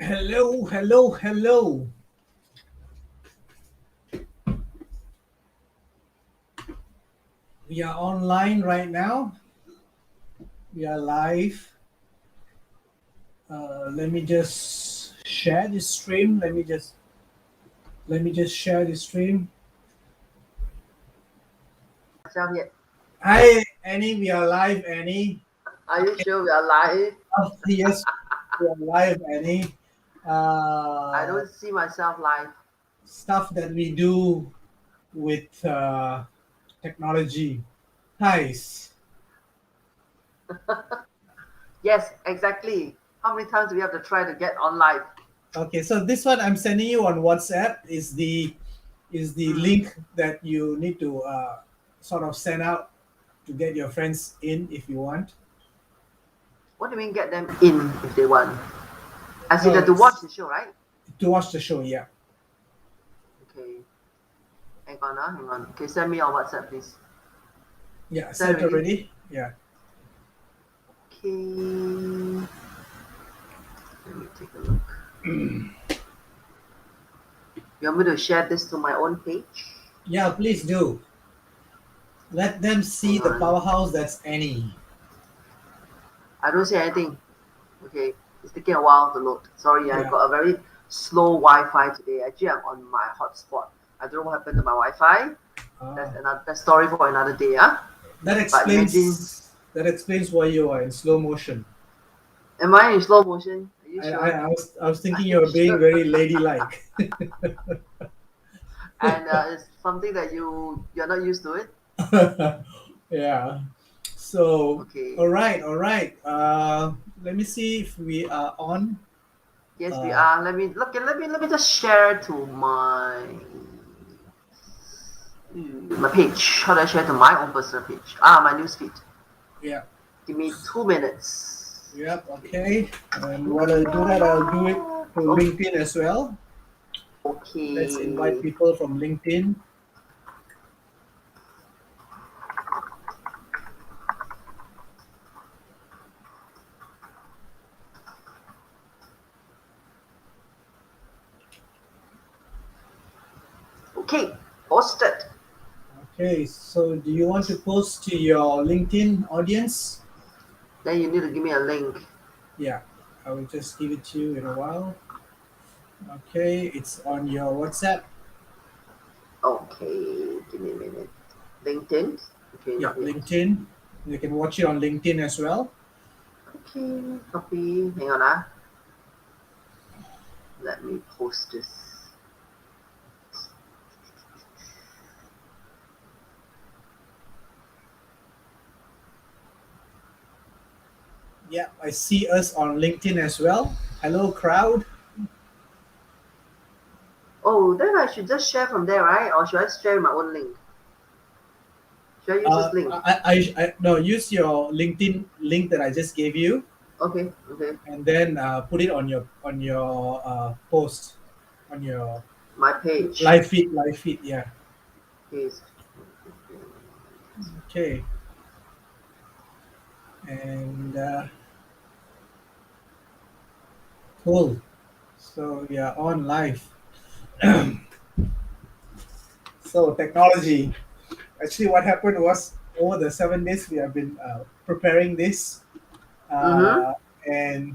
Hello, hello, hello. We are online right now. We are live. Let me just share the stream. Let me just share the stream. Myself yet. Hi, Annie. We are live, Annie. Are you sure we are live? Yes, we are live, Annie. I Uh, don't see myself live. Stuff that we do with technology. Nice. Yes, exactly. How many times do we have to try to get on live? Okay, so this one I'm sending you on WhatsApp is the Mm. link that you need to sort of send out to get your friends in if you want. What do you mean get them in if they want? I see No, that to watch it's the show, right? to watch the show. Yeah, Okay. Hang on. Okay, send me on WhatsApp, please. yeah, Send set already? already. Yeah, Okay. Let me take a look. You want me to share this to my own page? yeah. Please do. Let them see Hang the on. powerhouse that's Annie. I don't see anything. Okay. It's taking a while to load. Sorry, I Yeah, got a very slow Wi-Fi today. Actually, I'm on my hotspot. I don't know what happened to my Wi-Fi. uh, That's story for another day, huh? that But imagine, explains why you are in slow motion. am I in slow motion? Are you I, I, sure? I was I was Are thinking you you were being sure? very ladylike. And it's something that you're not used to it. Yeah. So, Okay. all right, all right. Let me see if we are on. Yes, we Uh, are. Let me look. Let me just share to my page. How do I share to my own personal page? My newsfeed. yeah, Give me 2 minutes. yep, okay. And while I do that, I'll do it to Oh, LinkedIn as well. Let's invite okay. people from LinkedIn. Okay. Posted. Okay, so do you want to post to your LinkedIn audience? Then you need to give me a link. Yeah, I will just give it to you in a while. Okay, it's on your WhatsApp. Okay. Give me a minute. LinkedIn. Okay, Yeah, not yet. LinkedIn. You can watch it on LinkedIn as well. Okay. Copy. Hang on. Let me post this. Yeah, I see us on LinkedIn as well. Hello, crowd. Oh, then I should just share from there, right? Or should I share my own link? Should I use this link? No, use your LinkedIn link that I just gave you, Okay. Okay. and then put it on your post on your My page. live feed. Live feed, yeah. Is Okay, and cool. So we are on live. So technology. Actually, what happened was over the 7 days we have been preparing this, mm-hmm. uh, and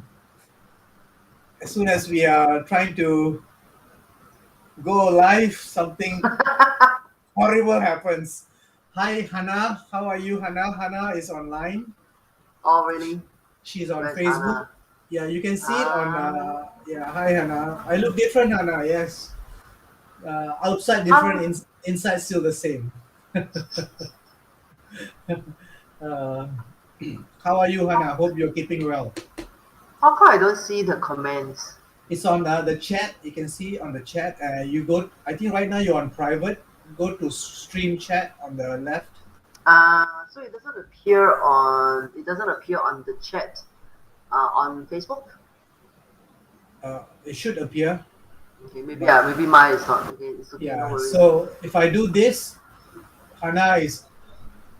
as soon as we are trying to go live, something horrible happens. Hi, Hannah. How are you, Hannah? Hannah is online. Oh, really? She's on Where's Facebook. Hannah? Yeah, you can see it on. Ah. Yeah, hi, Hannah. I look different, Hannah. Yes. Outside different, How inside still the same. Uh, how are you, Hannah? Hope you're keeping well. how come I don't see the comments? It's on the chat. You can see on the chat. You go. I think right now you're on private. Go to stream chat on the left. So it doesn't appear on the chat on Facebook. It should appear, Okay, maybe but maybe mine is not. Okay, it's okay, no yeah. worries. So if I do this, Hannah is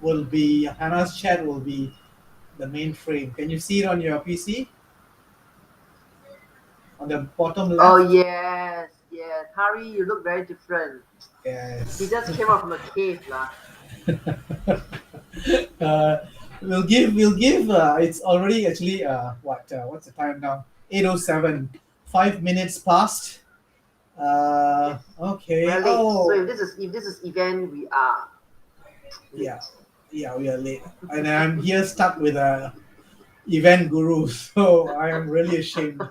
will be Hannah's chat will be the main frame. Can you see it on your PC? on the bottom left. Oh yes, yes. Hari, you look very different. Yes. He just came out from a cave, lah. We'll give. It's already actually what's the time now? 8:07. 5 minutes past. Yes. Okay. We're late. So Oh, if this is event, we are late. yeah, we are late, and I'm here stuck with a event guru, so I am really ashamed.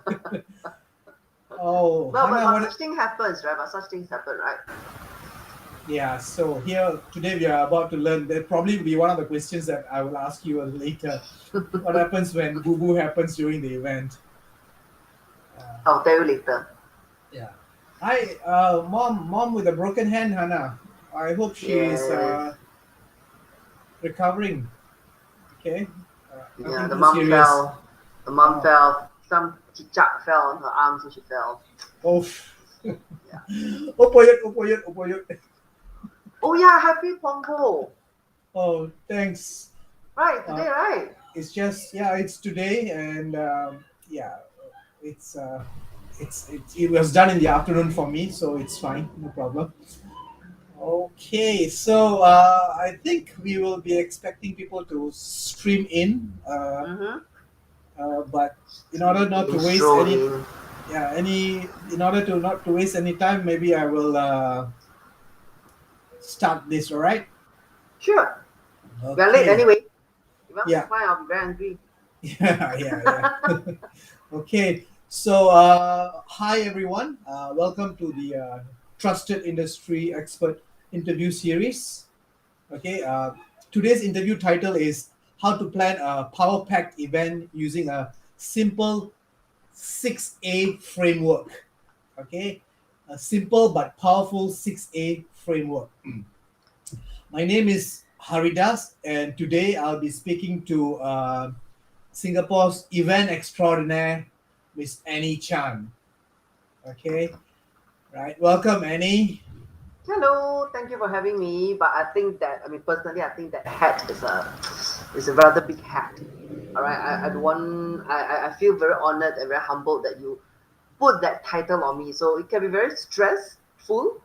Oh, Well, Hannah, but what? such thing happens, right? But such things happen, right? Yeah. So here today we are about to learn. That probably be one of the questions that I will ask you later. What happens when boo boo happens during the event? I'll tell you later. Yeah. Hi, mom with a broken hand, Hannah. I hope she is Yes. recovering. Okay. Yeah, Nothing the too mom serious. fell. The mom Oh, fell. Some chicak fell on her arm, so she fell. oh. Yeah. Opoyot, opoyot, opoyot. Oh yeah, happy Pongo. Oh, thanks. Right, Uh, today, right? it's just it's today, and yeah, it's it was done in the afternoon for me, so it's fine, no problem. Okay, so I think we will be expecting people to stream in, Mm-hmm. but in order not to waste Stroll any, in. in order to not to waste any time, maybe I will start this. All right? Sure. We're late Okay. anyway. If I'm Yeah. fine, I'll be very angry. Yeah. Okay. So, hi everyone. Welcome to the Trusted Industry Expert Interview Series. Okay. Today's interview title is How to Plan a Power Packed Event Using a Simple 6A Framework. Okay. A simple but powerful 6A framework. My name is Haridas, and today I'll be speaking to Singapore's event extraordinaire, Miss Annie Chan. Okay, right. Welcome, Annie. Hello, thank you for having me. But I think that personally, I think that hat is a rather big hat. All right, I don't want. I feel very honored and very humbled that you put that title on me. So it can be very stressful.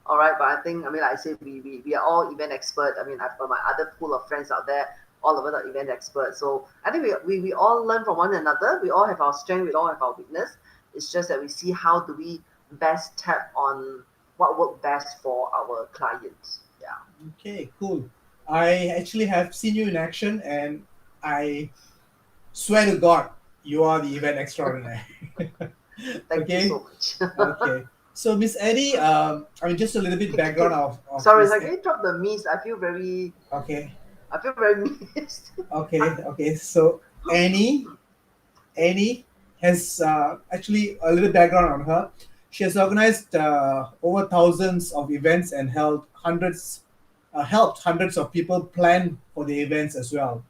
All right, but I think like I said, we are all event expert. I've got my other pool of friends out there. All of us are event experts. So I think we all learn from one another. We all have our strength. We all have our weakness. It's just that we see how do we best tap on what worked best for our clients. Yeah. Okay, cool. I actually have seen you in action, and I swear to God, you are the event extraordinaire. Thank you Okay, so much. okay. So, Miss Eddie, just a little bit background of Sorry, Miss. I can you drop the mist? Okay, I feel very missed. okay. So, Annie has actually a little background on her. She has organized over thousands of events and helped hundreds of people plan for the events as well.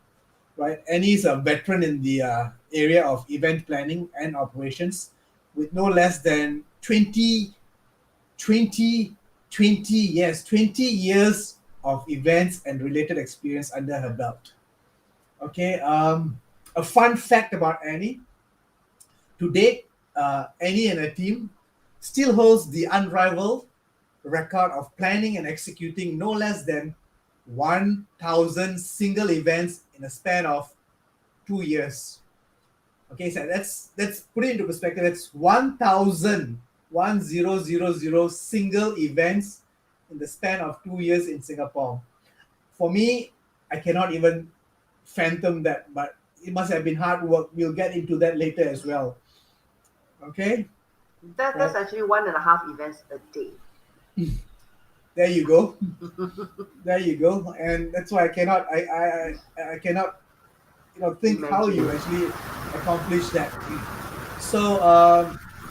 Right, Annie is a veteran in the area of event planning and operations, with no less than 20, 20 years of events and related experience under her belt. Okay, a fun fact about Annie: to date, Annie and her team still holds the unrivaled record of planning and executing no less than 1,000 single events in a span of 2 years. Okay, so let's put it into perspective. That's 1,000 single events in the span of 2 years in Singapore. For me, I cannot even fathom that, but it must have been hard work. We'll get into that later as well. Okay, That's right actually 1.5 events a day. there you go. There you go. And that's why I cannot think how you Imagine. actually accomplish that. So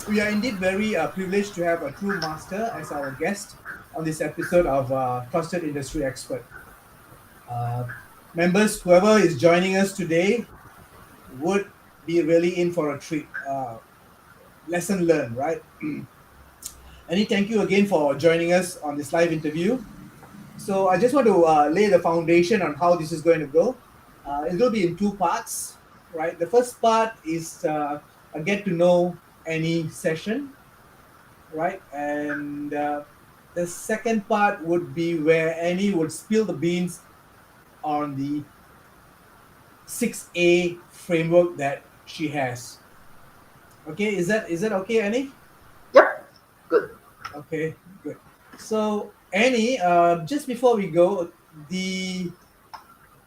we are indeed very privileged to have a true master as our guest on this episode of Trusted Industry Expert. Uh, Members, whoever is joining us today would be really in for a treat. Lesson learned, right? Annie, thank you again for joining us on this live interview. So I just want to lay the foundation on how this is going to go. It's going to be in two parts, right? The first part is a get to know any session, right? And the second part would be where Annie would spill the beans on the 6A framework that she has. Okay, is that okay, Annie? Yep. Good. Okay, good. So Annie, just before we go,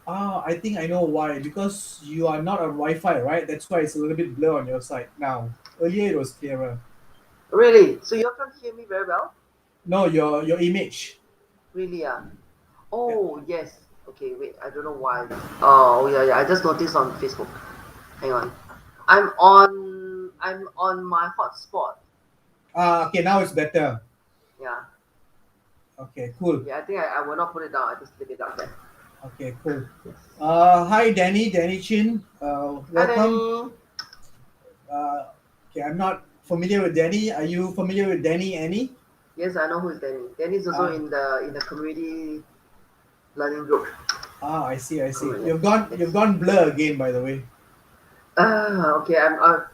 I think I know why. Because you are not on Wi-Fi, right? That's why it's a little bit blur on your side now. Earlier it was clearer. Really? So you can't hear me very well? No, your image. Really? Yeah. Oh, yes. Okay, wait. I don't know why. Oh, yeah, yeah. I just noticed on Facebook. Hang on. I'm on my hotspot. Okay, now it's better. Yeah. Okay, cool. Yeah, I think I will not put it down. I just leave it out there. Okay, cool. Yes. Hi, Danny Chin. Hi, Welcome. Danny. Okay, I'm not familiar with Danny. Are you familiar with Danny, Annie? Yes, I know who's Danny. Danny's also Uh, in the community learning group. I see. Oh, yeah. You've Yes. gone blur again, by the way. Okay.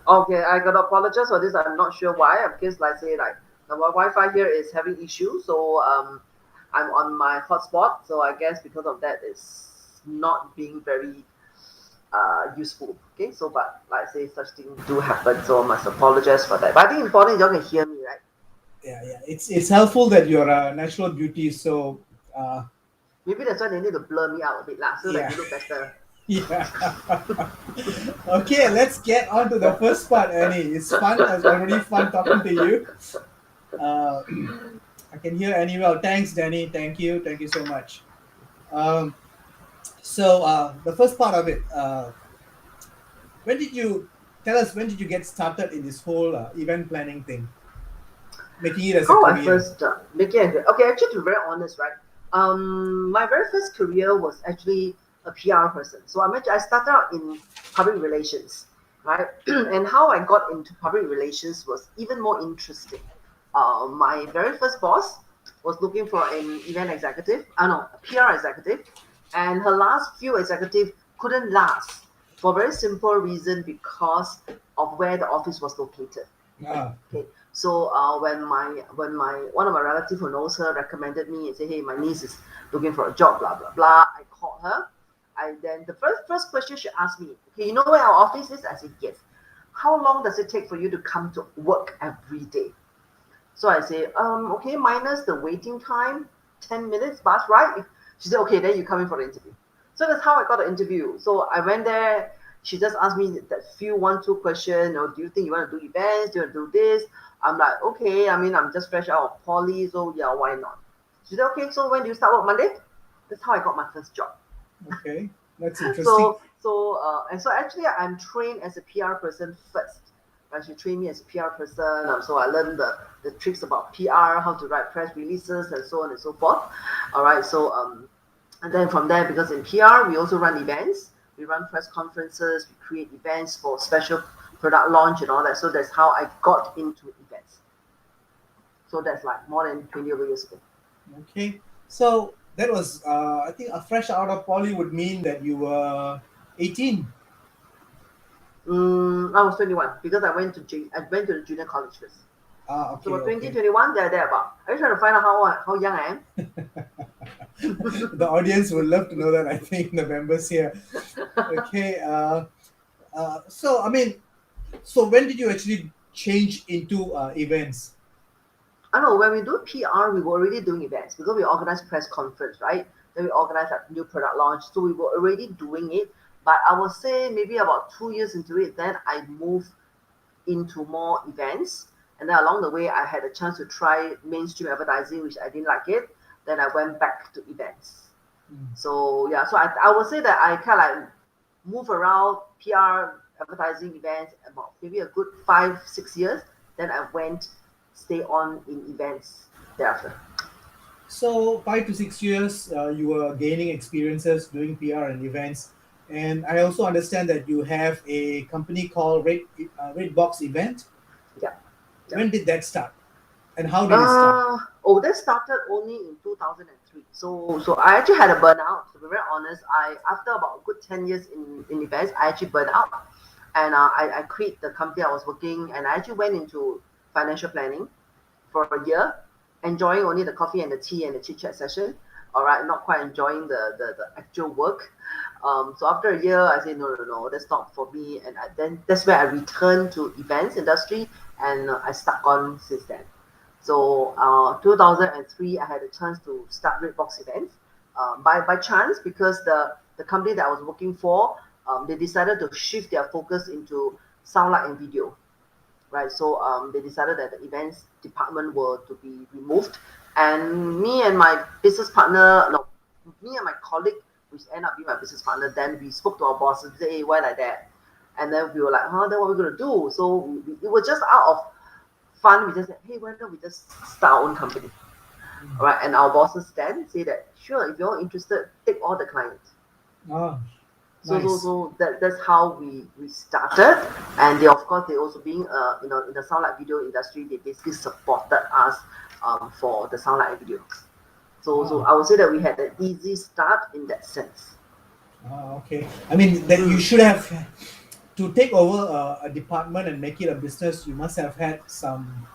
Okay. I gotta apologize for this. I'm not sure why. Because like say like the Wi-Fi here is having issues. So I'm on my hotspot. So I guess because of that, it's not being very useful. Okay. So but like say such things do happen. So I must apologize for that. But I think important you can hear me, right? Yeah. It's helpful that you're a natural beauty. So uh, Maybe that's why they need to blur me out a bit lah, so that yeah, you look better. yeah. Okay, let's get on to the first part, Annie. It's fun. It's already fun talking to you. Uh, I can hear Annie well. Thanks, Danny. Thank you so much. Um, so the first part of it. When did you tell us? When did you get started in this whole event planning thing, making it as a How I career? first began. Okay, actually, to be very honest, right? My very first career was actually a PR person. So I started out in public relations, right? And how I got into public relations was even more interesting. My very first boss was looking for an event executive, no, a PR executive, and her last few executive couldn't last for a very simple reason because of where the office was located. Ah, Okay, so when my one of my relatives who knows her recommended me and said, hey, my niece is looking for a job, blah blah blah. I called her. I then the first question she asked me, okay, you know where our office is? I said yes. How long does it take for you to come to work every day? So I say, okay, minus the waiting time, 10 minutes bus ride. She said, okay, then you come in for the interview. So that's how I got the interview. So I went there. She just asked me that few one, two question. Or do you think you want to do events? Do you want to do this? I'm like, okay. I mean, I'm just fresh out of poly, so yeah, why not? She said, okay. So when do you start work? Monday? That's how I got my first job. okay, that's interesting. So actually, I'm trained as a PR person first. Right? She trained me as a PR person, so I learned the tricks about PR, how to write press releases, and so on and so forth. All right, so and then from there, because in PR we also run events, we run press conferences, we create events for special product launch and all that. So that's how I got into events. So that's like more than 20 over years ago. Okay, so that was I think a fresh out of poly would mean that you were 18. I was 21 because I went to the junior college first. So Okay, about okay. 2021, there about. Are you trying to find out how young I am? The audience would love to know that. I think the members here. Okay. So I mean, so when did you actually change into events? I know when we do PR, we were already doing events because we organize press conference, right? Then we organize like new product launch. So we were already doing it. But I would say maybe about 2 years into it, then I moved into more events. And then along the way, I had a chance to try mainstream advertising, which I didn't like it. Then I went back to events. Mm. So yeah, so I would say that I kind of like move around PR advertising events about maybe a good 5 6 years. Then I went stay on in events thereafter. So 5 to 6 years, you were gaining experiences doing PR and events, and I also understand that you have a company called Redbox Event. Yeah. Yeah. When did that start, and how did it start? That started only in 2003. So I actually had a burnout. To be very honest, I after about a good 10 years in events, I actually burned out. And I quit the company I was working, and I actually went into financial planning for a year, enjoying only the coffee and the tea and the chit chat session. All right, not quite enjoying the actual work. So after a year, I said no, that's not for me, and then that's where I returned to events industry, and I stuck on since then. So 2003, I had a chance to start Redbox Events by chance, because the company that I was working for, they decided to shift their focus into sound, light, and video, right? So they decided that the events department were to be removed, and me and my business partner, no, me and my colleague, which ended up being my business partner, then we spoke to our bosses and said, hey, why like that? And then we were like, huh, then what are we gonna do? So it was just out of fun. We just said, hey, why don't we just start our own company? All right, and our bosses then say that, sure, if you're interested, take all the clients. Oh, So, nice. that's how we started, and they, of course, they also being in the sound light video industry, they basically supported us for the sound light and video. So Wow. I would say that we had an easy start in that sense. Okay. I mean, that you Mm. should have to take over a department and make it a business. You must have had some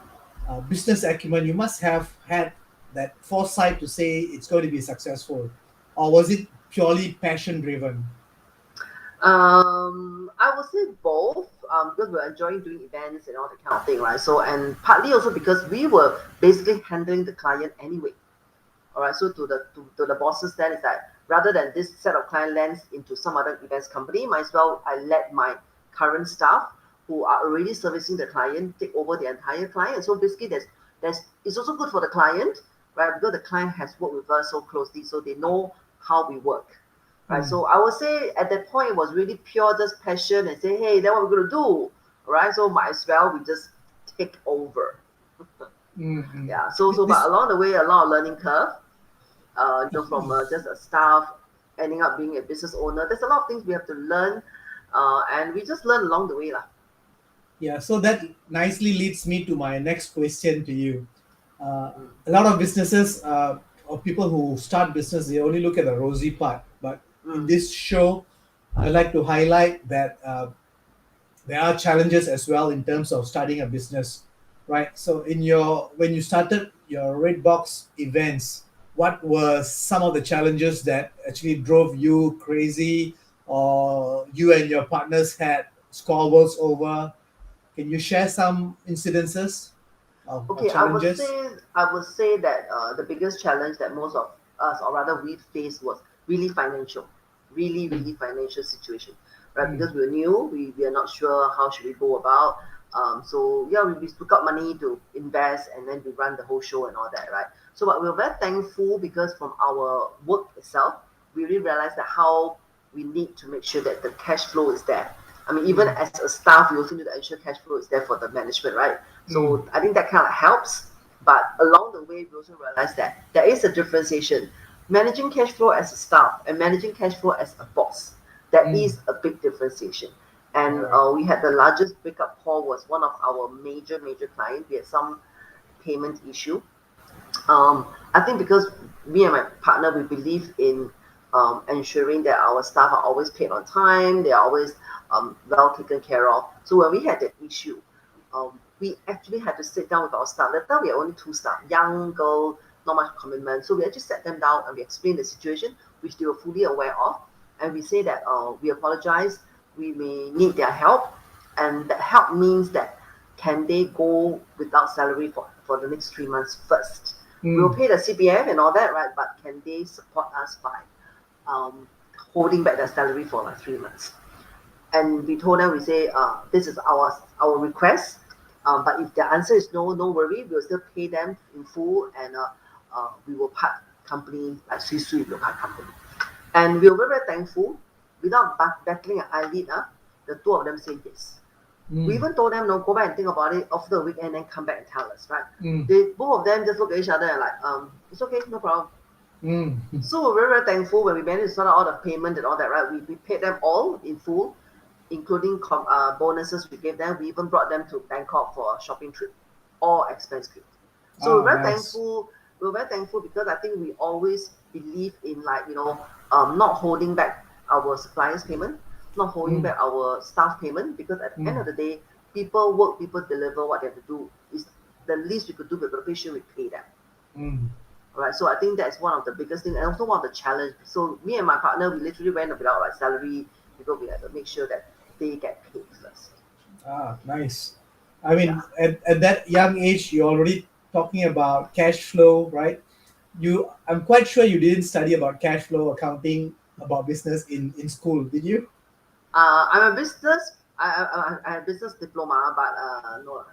business acumen. You must have had that foresight to say it's going to be successful, or was it purely passion driven? I would say both, because we're enjoying doing events and all that kind of thing, right? So, and partly also because we were basically handling the client anyway. All right, so to the bosses then is that rather than this set of client lands into some other events company, might as well I let my current staff who are already servicing the client take over the entire client. So basically, there's it's also good for the client, right? Because the client has worked with us so closely, so they know how we work, right? Mm. So I would say at that point it was really pure just passion and say, hey, then what we're gonna do, right? So might as well we just take over. Mm-hmm. Yeah. So but This along the way, a lot of learning curve, from just a staff ending up being a business owner. There's a lot of things we have to learn, and we just learn along the way, lah. Yeah, so that nicely leads me to my next question to you. Mm, A lot of businesses or people who start business, they only look at the rosy part. But in mm, this show, I like to highlight that there are challenges as well in terms of starting a business, right? So in your when you started your Redbox events, what were some of the challenges that actually drove you crazy, or you and your partners had squabbles over? Can you share some incidences or Okay, challenges? I would say that the biggest challenge that most of us, or rather we faced, was really financial, Mm, really financial situation, right? mm, Because we were new, we are not sure how should we go about. So yeah, we took out money to invest, and then we run the whole show and all that, right? So but we were very thankful because from our work itself, we really realized that how we need to make sure that the cash flow is there. I mean, even mm, as a staff, we also need to ensure cash flow is there for the management, right? mm, So I think that kind of helps. But along the way, we also realize that there is a differentiation. Managing cash flow as a staff and managing cash flow as a boss, there mm. is a big differentiation. And All right. we had the largest breakup call was one of our major clients. We had some payment issue. I think because me and my partner, we believe in ensuring that our staff are always paid on time, they are always well taken care of. So when we had that issue, we actually had to sit down with our staff. That time we are only two staff, young girl, not much commitment. So we actually sat them down and we explained the situation, which they were fully aware of. And we say that we apologize, we may need their help. And that help means that can they go without salary for the next 3 months first? We'll Mm, pay the CPF and all that, right? But can they support us by um, holding back their salary for like 3 months? And we told them, we say, this is our request. But if the answer is no, no worry, we'll still pay them in full, and we will part company like Sui will part company. And we were very, very thankful. Without battling an eyelid, the two of them say yes. We mm, even told them, no, go back and think about it after the weekend, then come back and tell us, right? mm, They both of them just look at each other and like, it's okay, no problem. mm, So we're very, very thankful when we managed to sort out all the payment and all that, right? We paid them all in full, including bonuses we gave them. We even brought them to Bangkok for a shopping trip, all expense paid. So we're ah, very nice. thankful. We're very thankful because I think we always believe in, like, not holding back our suppliers' payment. not holding back our staff payment, because at the end of the day, people work, people deliver what they have to do. Is the least we could do, we're going to make sure we pay them. All right, so I think that's one of the biggest things, and also one of the challenges. So me and my partner, we literally went without like salary because we had to make sure that they get paid first. Ah, nice. I mean, at that young age, you're already talking about cash flow, right? I'm quite sure you didn't study about cash flow accounting, about business in school, did you? I'm a business. I have business diploma, but no,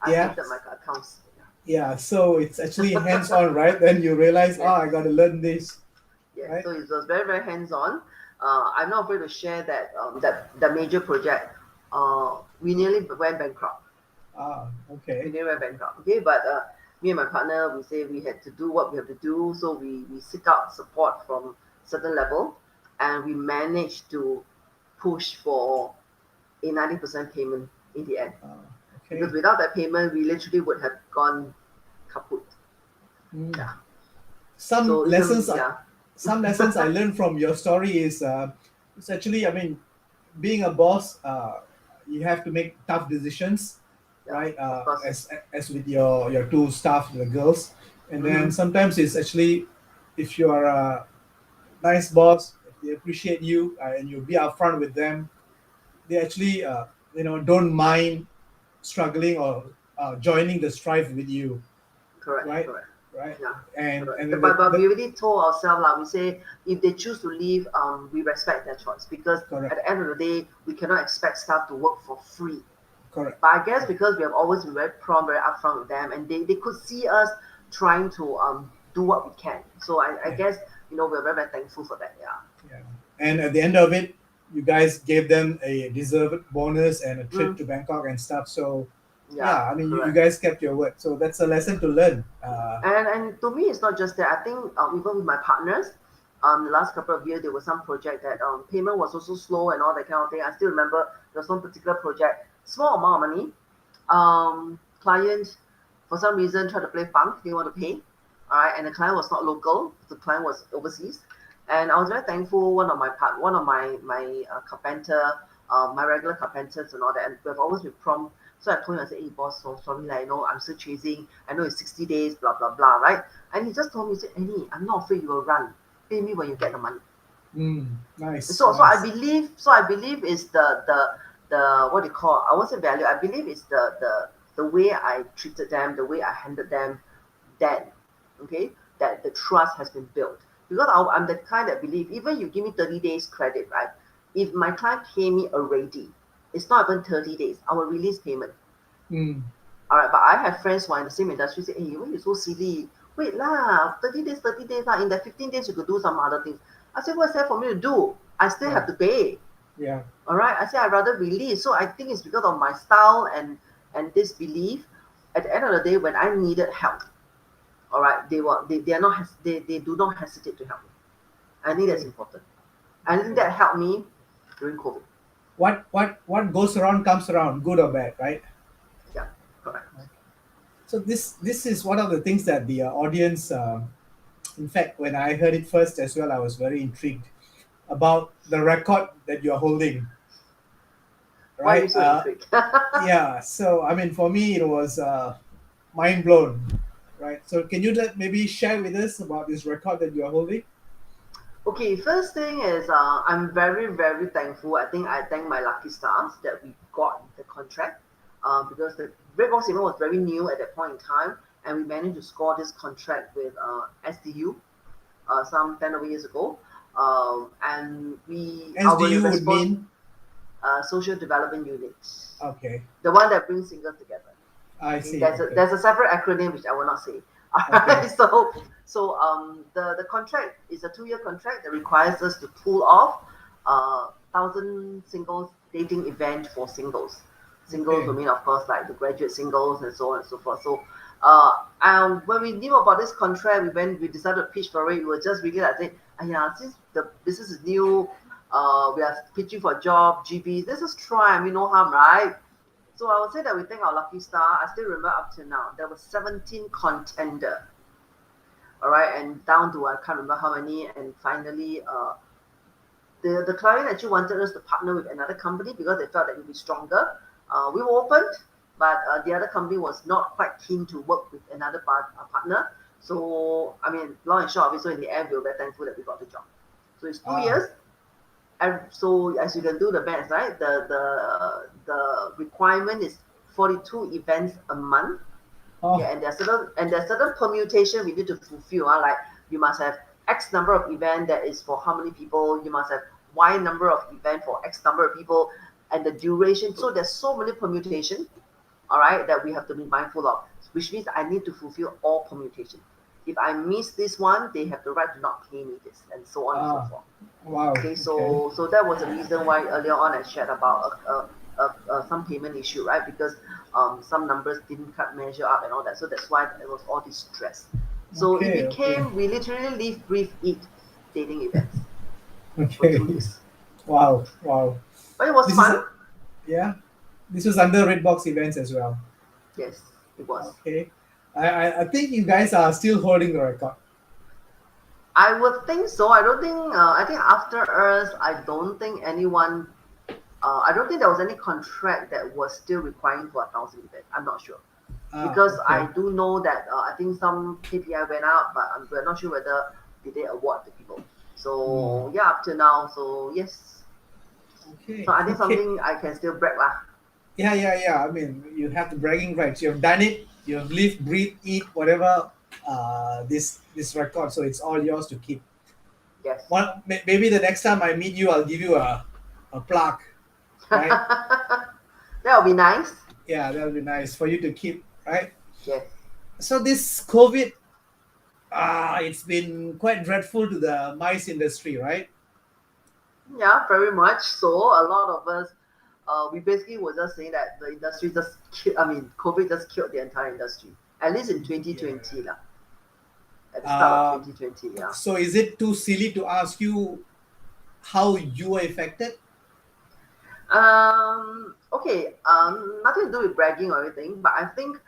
I Yeah, hated my accounts. yeah. So it's actually hands-on, right? Then you realize, oh, Yes, I got to learn this, yes. right? So it was very very hands on. I'm not afraid to share that that major project. We nearly went bankrupt. Ah, We okay. nearly went bankrupt. Okay, but me and my partner, we say we had to do what we have to do. So we seek out support from certain level, and we managed to push for a 90% payment in the end. Ah, Because okay. without that payment, we literally would have gone kaput. Mm. Yeah. Some So lessons, I, yeah. some lessons I learned from your story is, it's actually, I mean, being a boss, you have to make tough decisions, Yeah, right? of course. As with your two staff, the girls, and then Mm-hmm. sometimes it's actually, if you are a nice boss, if they appreciate you and you be upfront with them, they actually don't mind struggling or joining the strife with you, Correct, right? correct. Right, Yeah. and Correct. then But we already told ourselves like we say if they choose to leave, we respect their choice, because at correct, the end of the day we cannot expect staff to work for free. correct, But I guess correct. because we have always been very prompt, very upfront with them, and they could see us trying to do what we can. So I Yeah. guess we're very, very thankful for that. Yeah. Yeah. And at the end of it, you guys gave them a deserved bonus and a trip Mm, to Bangkok and stuff. So, yeah, yeah, I mean, you correct. guys kept your word. So that's a lesson to learn. And to me, it's not just that. I think even with my partners, the last couple of years, there was some project that payment was also slow and all that kind of thing. I still remember there was one particular project, small amount of money. Client, for some reason, tried to play funk. They want to pay, all right, and the client was not local. The client was overseas, and I was very thankful. One of my carpenter, my regular carpenters and all that, and we've always been prompt. So I told him, I said, hey boss, so sorry, like, I'm still chasing. I know it's 60 days, blah blah blah, right? And he just told me, he said, Annie, I'm not afraid you will run. Pay me when you get the money. Nice, So I nice. believe is the what do you call, I won't say value. I believe it's the way I treated them, the way I handled them, then okay, that the trust has been built. Because I'm the kind that believe even you give me 30 days credit, right? If my client pay me already, it's not even 30 days, I will release payment. Mm, All right, but I have friends who are in the same industry say, hey, why you so silly? Wait lah, 30 days lah. In that 15 days, you could do some other things. I said, what's there for me to do? I still yeah, have to pay. yeah. All right. I said I'd rather release. So I think it's because of my style and this belief. At the end of the day, when I needed help, all right, they are not they do not hesitate to help me. I think that's Okay, important. I think okay. that helped me during COVID. What goes around comes around, good or bad, right? Yeah, correct. So this is one of the things that the audience. In fact, when I heard it first as well, I was very intrigued about the record that you're holding, Why are you right? so intrigued? Yeah. So I mean, for me, it was mind blown, right? So can you maybe share with us about this record that you're holding? Okay, first thing is I'm very, very thankful. I think I thank my lucky stars that we got the contract because the Redbox Event was very new at that point in time, and we managed to score this contract with SDU some 10 over years ago. And our SDU would response, mean social development unit, okay. the one that brings singles together. I Okay, see. Okay. there's a separate acronym which I will not say. Okay. Alright, so the contract is a 2-year contract that requires us to pull off 1,000 singles dating event for singles. Singles, I Okay. mean, of course, like the graduate singles and so on and so forth. So, when we knew about this contract, we decided to pitch for it. We were just really like saying, yeah, since the business is new, we are pitching for a job, GBs. Let's just try. I mean, no harm, right? So I would say that we thank our lucky star. I still remember up to now there were 17 contender, all right, and down to I can't remember how many, and finally the client actually wanted us to partner with another company because they felt that it would be stronger. We were opened, but the other company was not quite keen to work with another partner. So, I mean, long and short of it, so in the end, we were very thankful that we got the job. So it's 2 years. And so as you can do the math, right? The requirement is 42 events a month. Yeah, and there's certain permutation we need to fulfill. Like you must have X number of event that is for how many people. You must have Y number of event for X number of people, and the duration. So there's so many permutation, all right, that we have to be mindful of. Which means I need to fulfill all permutation. If I miss this one, they have the right to not pay me this, and so on and so forth. Wow. Okay, so that was the reason why earlier on I shared about some payment issue, right? Because some numbers didn't measure up and all that. So that's why there was all this stress. So it became we literally live, breathe, eat dating events for 2 years. Wow. But it was fun. This was under Redbox Events as well. Yes, it was. Okay. I think you guys are still holding the record. I would think so. I don't think. I think after us, I don't think anyone. I don't think there was any contract that was still requiring for 1,000 events. I'm not sure because I do know that I think some KPI went out, but we're not sure whether did they award the people. So yeah, up to now. So yes. Okay. So I think something I can still brag lah. Yeah. I mean, you have the bragging rights. You have done it. You have lived, breathe, eat, whatever. This record, so it's all yours to keep. Yes. Maybe the next time I meet you, I'll give you a plaque. Right? That would be nice. Yeah, that would be nice for you to keep, right? Yes. So this COVID, it's been quite dreadful to the mice industry, right? Yeah, very much so. A lot of us, we basically were just saying that the industry COVID just killed the entire industry. At least in 2020 lah. At the start of 2020, yeah. So is it too silly to ask you how you were affected? Okay. Nothing to do with bragging or anything, but I think,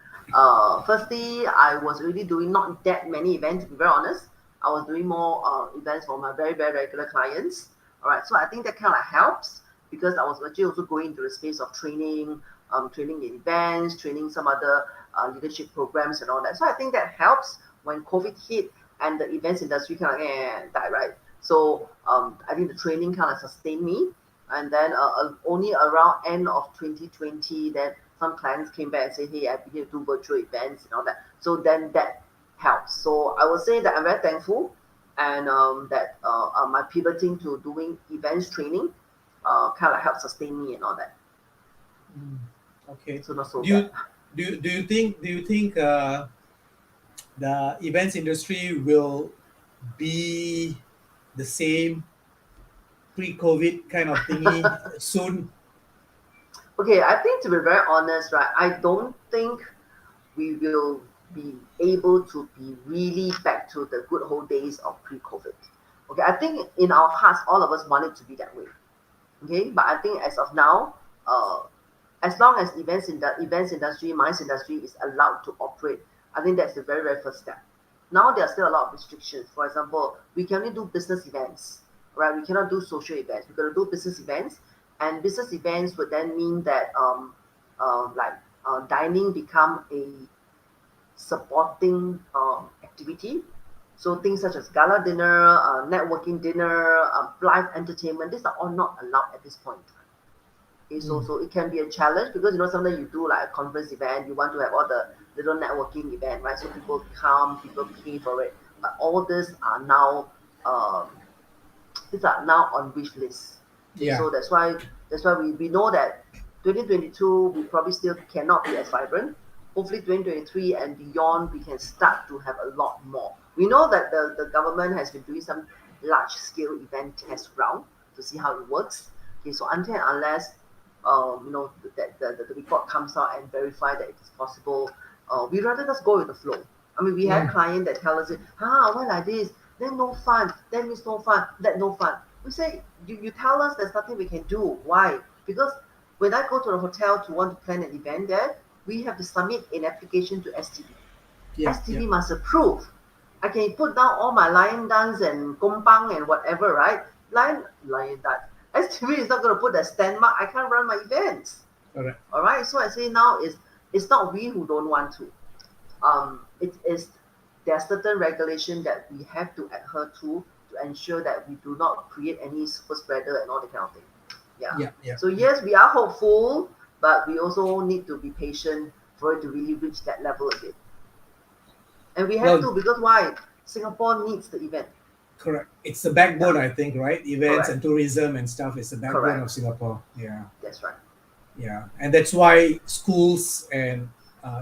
firstly, I was really doing not that many events. To be very honest, I was doing more events for my very very regular clients. All right, so I think that kind of helps because I was actually also going into the space of training, training in events, training some other leadership programs and all that. So I think that helps when COVID hit and the events industry kind of died, right? So I think the training kind of sustained me. And then only around end of 2020, then some clients came back and said, hey, I begin to do virtual events and all that. So then that helps. So I would say that I'm very thankful and that my pivoting to doing events training kind of helped sustain me and all that. Okay. So not so do bad. you think the events industry will be the same pre-COVID kind of thingy soon? Okay, I think to be very honest, right, I don't think we will be able to be really back to the good old days of pre-COVID. Okay, I think in our hearts, all of us want it to be that way. Okay, but I think as of now, as long as events industry, MICE industry is allowed to operate, I think that's the very, very first step. Now there are still a lot of restrictions. For example, we can only do business events, right? We cannot do social events. We're going to do business events, and business events would then mean that dining become a supporting activity. So things such as gala dinner, networking dinner, live entertainment, these are all not allowed at this point. Okay, so it can be a challenge because sometimes you do like a conference event, you want to have all the little networking event, right? So people come, people pay for it. But all these are now on wish list. Yeah. So that's why we know that 2022 we probably still cannot be as vibrant. Hopefully 2023 and beyond we can start to have a lot more. We know that the government has been doing some large scale event test round to see how it works. Okay, so until and unless that the report comes out and verify that it is possible, we rather just go with the flow. I mean, we have clients that tell us, why like this? Then no fun. Then means no fun. That no fun. We say, you tell us there's nothing we can do. Why? Because when I go to the hotel to want to plan an event there, we have to submit an application to STB. STB must approve. I can put down all my lion dance and gombang and whatever, right? lion that STV is not going to put that stand mark. I can't run my events. Correct. All right. So I say now it's not we who don't want to. It is there are certain regulations that we have to adhere to ensure that we do not create any super spreader and all that kind of thing. Yeah. So yes, we are hopeful, but we also need to be patient for it to really reach that level again. And we have to, because why? Singapore needs the event. Correct. It's the backbone, I think, right? Events Correct. and tourism and stuff is the backbone Correct. of Singapore. Yeah. That's right. Yeah. And that's why schools and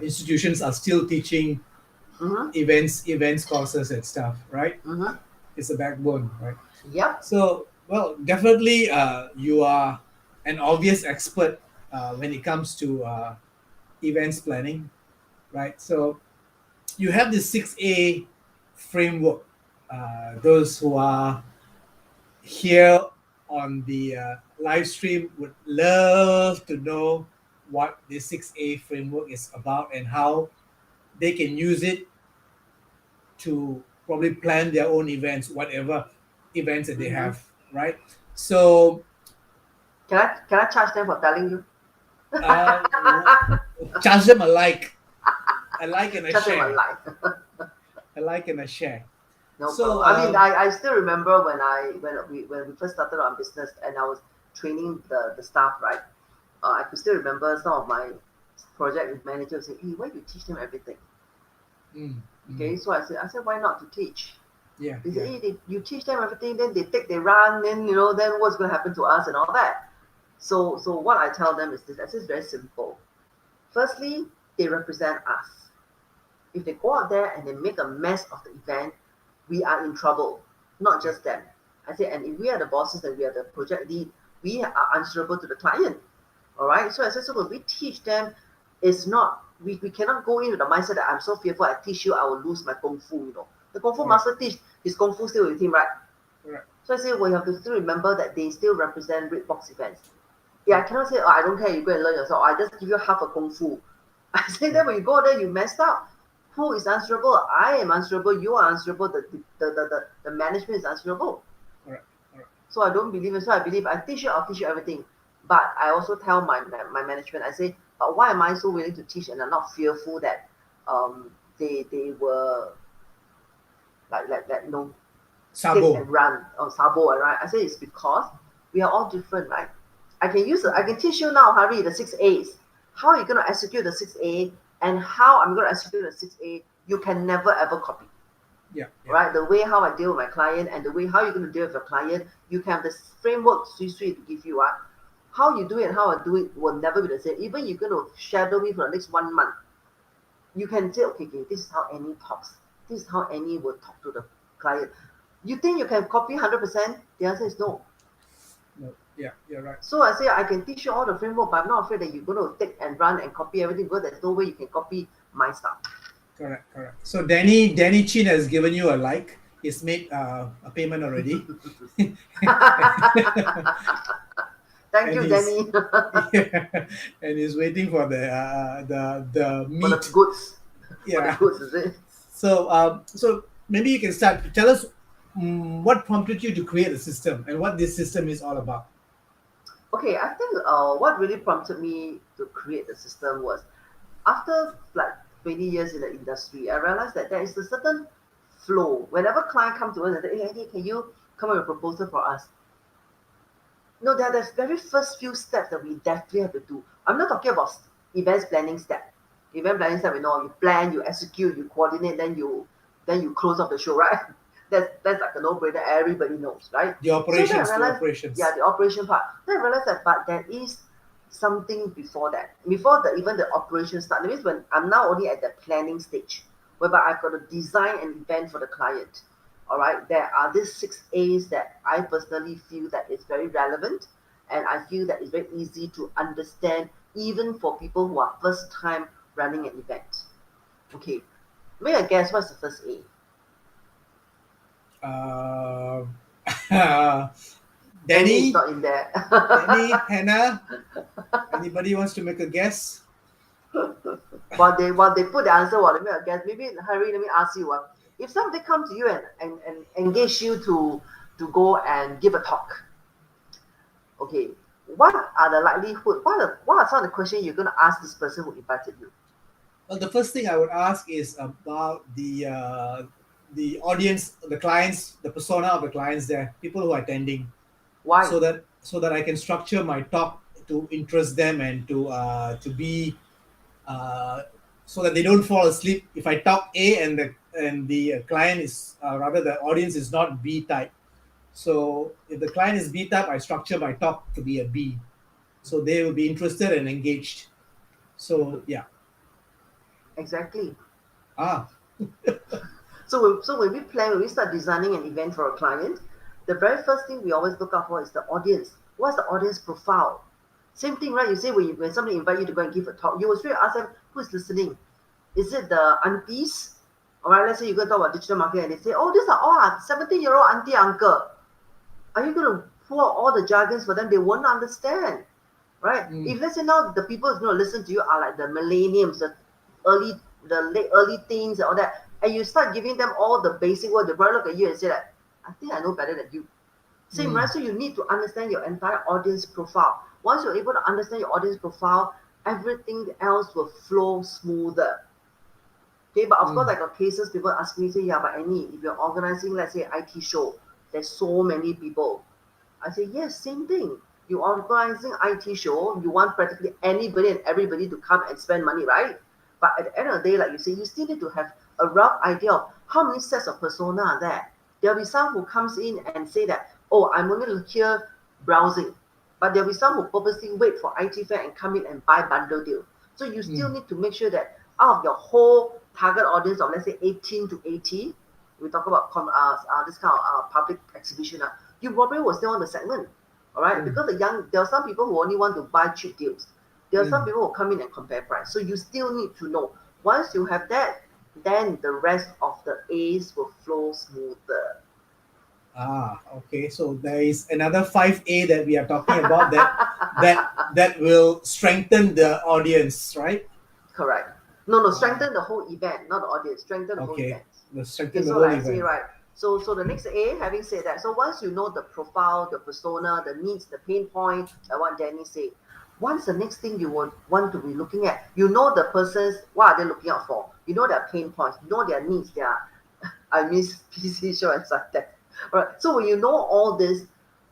institutions are still teaching events courses and stuff, right? It's the backbone, right? Yep. So, well, definitely you are an obvious expert when it comes to events planning, right? So you have the 6A framework. Those who are here on the live stream would love to know what the 6A framework is about and how they can use it to probably plan their own events, whatever events that they have, right? So can I charge them for telling you? Charge them alike. A like and a Charge them share. alike. A like and a share. No So problem. I mean, I still remember when we first started our business and I was training the staff, right? I could still remember some of my project managers saying, "Hey, why do you teach them everything?" Okay, so I said, why not to teach? Yeah. They say, hey, you teach them everything, then they run, then then what's going to happen to us and all that. So what I tell them is this. I say it's very simple. Firstly, they represent us. If they go out there and they make a mess of the event, we are in trouble, not just them. I say, and if we are the bosses and we are the project lead, we are answerable to the client. All right. So I said, so when we teach them, it's not we cannot go in with the mindset that I'm so fearful. I teach you, I will lose my kung fu. The kung fu master teach his kung fu still with him, right? So I say, well, you have to still remember that they still represent Redbox events. Yeah, I cannot say, oh, I don't care, you go and learn yourself. I just give you half a kung fu. I say that when you go there, you messed up. Who is answerable? I am answerable. You are answerable. The management is answerable. So I don't believe it. So I believe I'll teach you everything. But I also tell my management, I say, but why am I so willing to teach and I'm not fearful that they were like Sabo. take and run or sabo, right? I say it's because we are all different, right? I can teach you now, Hari, the 6A's. How are you going to execute the 6A and how I'm going to execute the 6A, you can never ever copy. Yeah. Right? The way how I deal with my client and the way how you're going to deal with your client, you can have this framework sui to give you. How you do it and how I do it will never be the same. Even you're going to shadow me for the next 1 month. You can say, okay, this is how Annie talks. This is how Annie will talk to the client. You think you can copy 100%? The answer is no. No. Yeah, you're right. So I say I can teach you all the framework, but I'm not afraid that you're going to take and run and copy everything because there's no way you can copy my stuff. Correct. So Danny Chin has given you a like. He's made a payment already. Thank you, Danny. Yeah, and he's waiting for the meat. For the goods. Yeah. For the goods, is it? So maybe you can start. Tell us what prompted you to create a system and what this system is all about. Okay, I think what really prompted me to create the system was after like 20 years in the industry, I realized that there is a certain flow. Whenever client come to us and say, hey, Eddie, can you come up with a proposal for us? No, there are the very first few steps that we definitely have to do. I'm not talking about events planning step. Event planning step, you plan, you execute, you coordinate, then you close off the show, right? That's like a no-brainer. Everybody knows, right? The operations. Yeah, the operation part. Then I realized that, but there is something before that. Before even the operation start. That means when I'm now only at the planning stage, whereby I've got to design an event for the client. All right, there are these 6A's that I personally feel that is very relevant, and I feel that it's very easy to understand, even for people who are first time running an event. Okay, may I guess what's the first A? Danny, not in there. Danny, Hannah, anybody wants to make a guess? While they put the answer, let me guess. Maybe Harry, let me ask you. If somebody comes to you and engage you to to go and give a talk. Okay, what are the likelihood? What are some of the questions you're going to ask this person who invited you? Well, the first thing I would ask is about the audience, the clients, the persona of the clients there, people who are attending, Why? so that I can structure my talk to interest them and to be so that they don't fall asleep. If I talk A and the client is rather the audience is not B type, so if the client is B type, I structure my talk to be a B, so they will be interested and engaged. So yeah. Exactly. Ah. So when we start designing an event for a client, the very first thing we always look out for is the audience. What's the audience profile? Same thing, right? You say when somebody invite you to go and give a talk, you will straight ask them who is listening. Is it the aunties? All right, let's say you go talk about digital marketing and they say, oh, these are all 17-year-old auntie uncle. Are you going to pour all the jargons for them? They won't understand, right? If let's say now the people who's going to listen to you are like the millenniums, the late early teens and all that, and you start giving them all the basic words, they probably look at you and say like, I think I know better than you. Same, right? So you need to understand your entire audience profile. Once you're able to understand your audience profile, everything else will flow smoother. Okay, but of course, I got cases people ask me, say, yeah, but Annie, if you're organizing, let's say, IT show, there's so many people. I say, yes, same thing. You're organizing IT show, you want practically anybody and everybody to come and spend money, right? But at the end of the day, like you say, you still need to have a rough idea of how many sets of persona are there. There'll be some who comes in and say that, oh, I'm only here browsing. But there'll be some who purposely wait for IT fair and come in and buy bundle deal. So you still need to make sure that out of your whole target audience of let's say 18 to 80, we talk about this kind of public exhibition, you probably will stay on the segment, all right? Because there are some people who only want to buy cheap deals. There are some people who come in and compare price. So you still need to know. Once you have that, then the rest of the A's will flow smoother. Okay. So there is another 5A that we are talking about that will strengthen the audience, right? Correct. No, strengthen the whole event, not the audience. Strengthen the whole Okay. event. The strengthen Okay, the so whole like I say, event. right. So the next A, having said that, so once you know the profile, the persona, the needs, the pain point, like what Danny said, what's the next thing you would want to be looking at? You know the person's what are they looking out for? You know their pain points, you know their needs, their I miss PC show and stuff like that. All right. So when you know all this,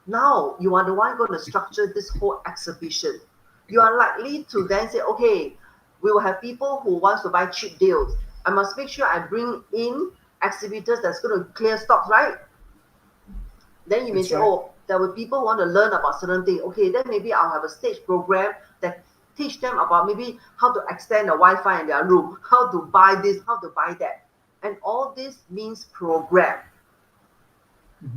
now you are the one going to structure this whole exhibition. You are likely to then say, okay, we will have people who wants to buy cheap deals. I must make sure I bring in exhibitors that's going to clear stocks, right? Then you may That's say, right. oh, there were people who want to learn about certain things. Okay, then maybe I'll have a stage program that teach them about maybe how to extend the Wi-Fi in their room, how to buy this, how to buy that. And all this means program.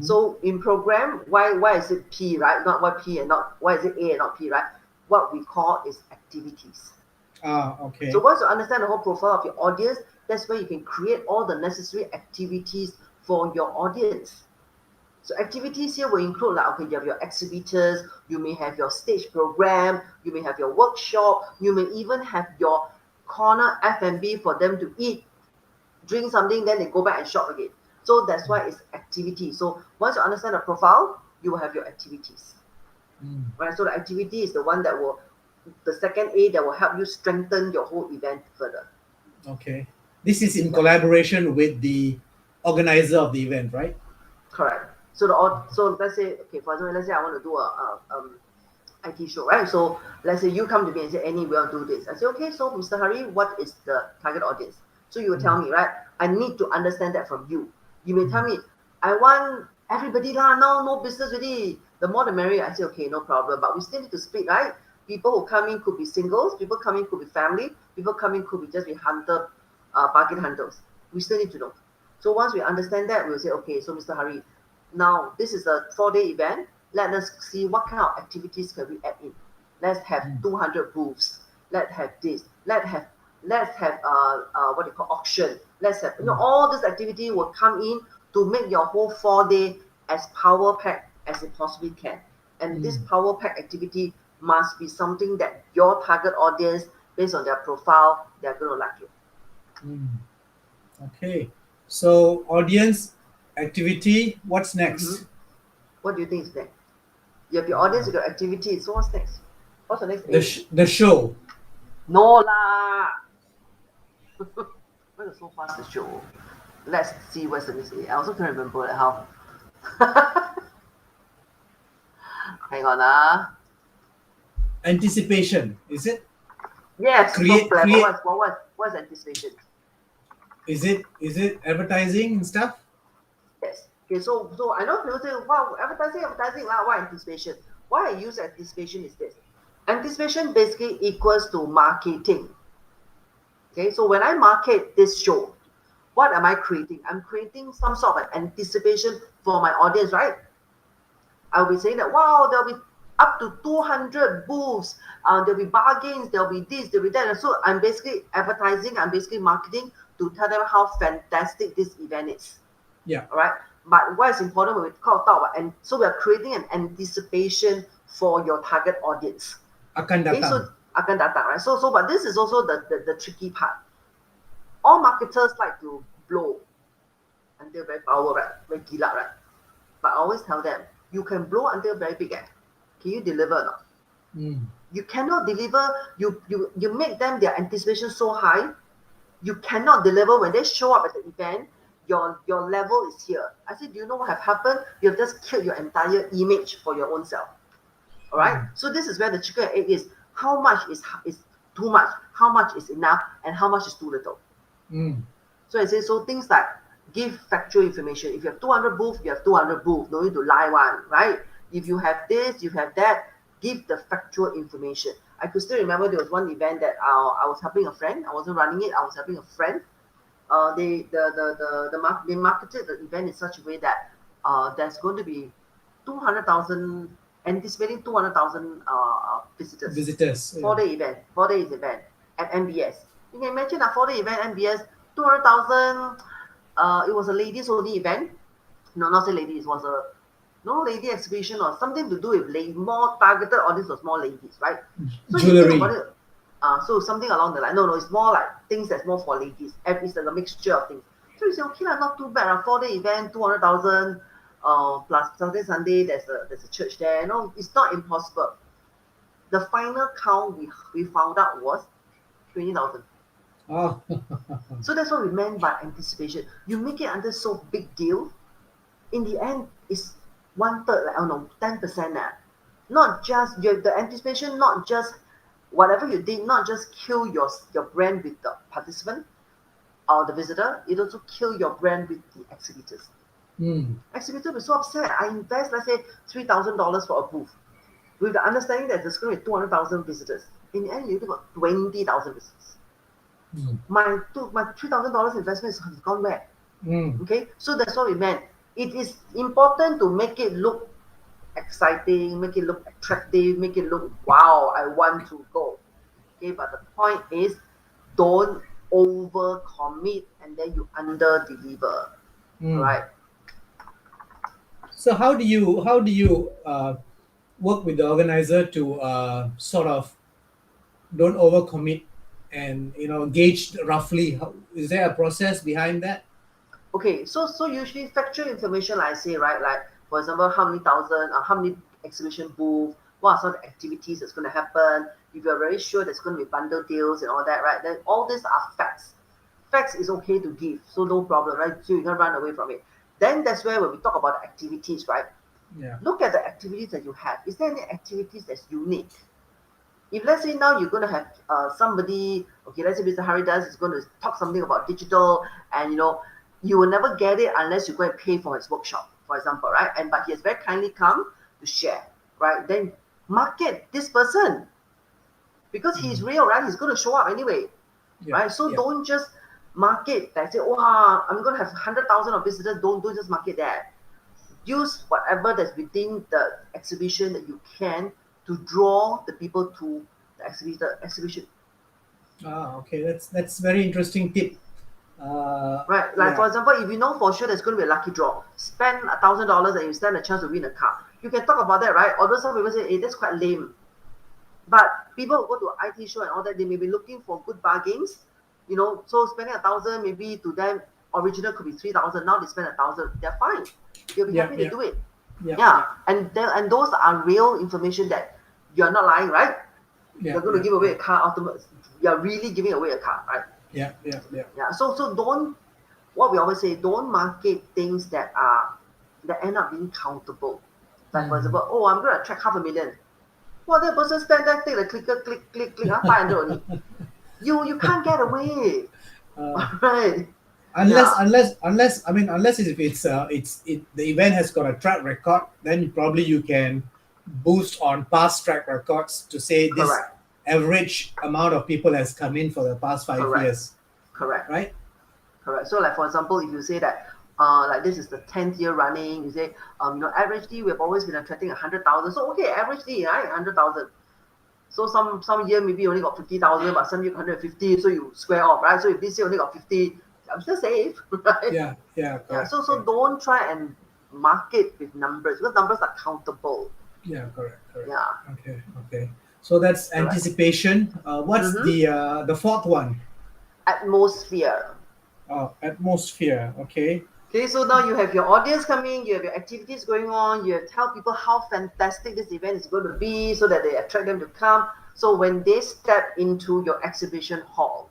So in program, why is it P, right? Not why P and not why is it A and not P, right? What we call is activities. Okay. So once you understand the whole profile of your audience, that's where you can create all the necessary activities for your audience. So activities here will include like, okay, you have your exhibitors, you may have your stage program, you may have your workshop, you may even have your corner F&B for them to eat, drink something, then they go back and shop again. So that's why it's activity. So once you understand the profile, you will have your activities. Right? So the activity is the one that will, the second A that will help you strengthen your whole event further. Okay. This is in collaboration with the organizer of the event, right? Correct. So let's say, okay, for example, let's say I want to do a IT show, right? So let's say you come to me and say, Annie, we'll do this. I say, okay, so Mr. Hari, what is the target audience? So you will tell me, right? I need to understand that from you. You may tell me, I want everybody lah, now no business already. The more the merrier. I say, okay, no problem. But we still need to split, right? People who come in could be singles, people coming could be family, people coming could be just be hunter, bargain hunters. We still need to know. So once we understand that, we'll say, okay, so Mr. Hari, now this is a 4-day event. Let us see what kind of activities can we add in. Let's have 200 booths. Let's have this. Let's have what they call auction. Let's have all this activity will come in to make your whole 4-day as power packed as it possibly can. And this power packed activity must be something that your target audience, based on their profile, they're going to like you. Okay. So audience, activity, what's next? What do you think is next? You have your audience, you got activity. So what's next? What's the next? The show. No lah. Why is so fast the show? Let's see what's the next. I also can't remember how. Hang on, Anticipation, is it? Yes, Create- so clever. create- What's anticipation? Is it advertising and stuff? Yes. Okay, so I know people say, wow, advertising, lah, why anticipation? Why I use anticipation is this. Anticipation basically equals to marketing. Okay, so when I market this show, what am I creating? I'm creating some sort of anticipation for my audience, right? I'll be saying that, wow, there'll be up to 200 booths, there'll be bargains, there'll be this, there'll be that. And so I'm basically advertising, I'm basically marketing to tell them how fantastic this event is. Yeah. All right. But what is important when we talk about, and so we are creating an anticipation for your target audience. Akan Okay, datang. so akan datang, right? So but this is also the tricky part. All marketers like to blow until very power, right? Very gila, right? But I always tell them, you can blow until very big. Can you deliver or not? You cannot deliver. You make them their anticipation so high. You cannot deliver when they show up at the event. Your level is here. I said, do you know what have happened? You've just killed your entire image for your own self. All right. So this is where the chicken and egg is. How much is too much? How much is enough? And how much is too little? So I say, so things like give factual information. If you have 200 booths, you have 200 booths. No need to lie one, right? If you have this, you have that, give the factual information. I could still remember there was one event that I was helping a friend. I wasn't running it. I was helping a friend. They marketed the event in such a way that there's going to be 200,000, anticipating 200,000 visitors. 4-day event at MBS. You can imagine a 4-day event MBS, 200,000. It was a ladies only event. No, not say ladies. It was a lady exhibition or something to do with more targeted audience was more ladies, right? So Jewelry. You think about it, so something along the line. No, it's more like things that's more for ladies. It's like a mixture of things. So you say, okay, not too bad. A 4-day event, 200,000, plus Saturday, Sunday, there's a church there. No, it's not impossible. The final count we found out was 20,000. Oh. So that's what we meant by anticipation. You make it under so big deal. In the end, it's 1/3, like, 10%. Not just the anticipation, not just whatever you did, not just kill your brand with the participant or the visitor, it also kill your brand with the exhibitors. Exhibitors will be so upset. I invest, let's say, $3,000 for a booth, with the understanding that there's going to be 200,000 visitors. In the end, you got 20,000 visitors. My $3,000 investment has gone back. Okay, so that's what we meant. It is important to make it look exciting, make it look attractive, make it look, wow, I want to go. Okay, but the point is, don't overcommit and then you under-deliver. Right? So how do you work with the organizer to sort of don't overcommit and gauge roughly? Is there a process behind that? Okay, so usually factual information, like I say, right? Like, for example, how many thousand, how many exhibition booths, what are some of the activities that's going to happen. If you're very sure there's going to be bundle deals and all that, right? Then all these are facts. Facts is okay to give, so no problem, right? So you can run away from it. Then that's where when we talk about the activities, right? Yeah. Look at the activities that you have. Is there any activities that's unique? If let's say now you're going to have somebody, okay, let's say Mr. Haridas is going to talk something about digital, and you will never get it unless you go and pay for his workshop, for example, right? But he has very kindly come to share, right? Then market this person because he's real, right? He's going to show up anyway, right? So don't just market that. Say, I'm going to have 100,000 of visitors. Don't just market that. Use whatever that's within the exhibition that you can to draw the people to the exhibition. Okay, that's very interesting tip. Right, like for example, if you know for sure there's going to be a lucky draw, spend $1,000 and you stand a chance to win a car. You can talk about that, right? Although some people say, hey, that's quite lame. But people who go to IT show and all that, they may be looking for good bargains, so spending 1,000 maybe to them, original could be 3,000, now they spend 1,000, they're fine. They'll be happy to do it. Yeah. And those are real information that you're not lying, right? You're going to give away a car ultimately. You're really giving away a car, right? Yeah. So don't, what we always say, don't market things that end up being countable. Like for example, oh, I'm going to attract 500,000. Well, that person stand there, take the clicker, click, 500 only. You can't get away, right? Unless if the event has got a track record, then probably you can boost on past track records to say this Correct. average amount of people has come in for the past 5 years, Correct. right? So like for example, if you say that like this is the 10th year running, you say averagely we've always been attracting 100,000. So okay, averagely, right, 100,000. So some year maybe you only got 50,000, but some year 150, so you square off, right? So if this year only got 50, I'm still safe, right? Correct, So correct. don't try and market with numbers because numbers are countable. Correct. Yeah. Okay. So that's Correct. anticipation. What's the fourth one? Atmosphere. Atmosphere. Okay. Okay, so now you have your audience coming, you have your activities going on, you have tell people how fantastic this event is going to be so that they attract them to come. So when they step into your exhibition hall,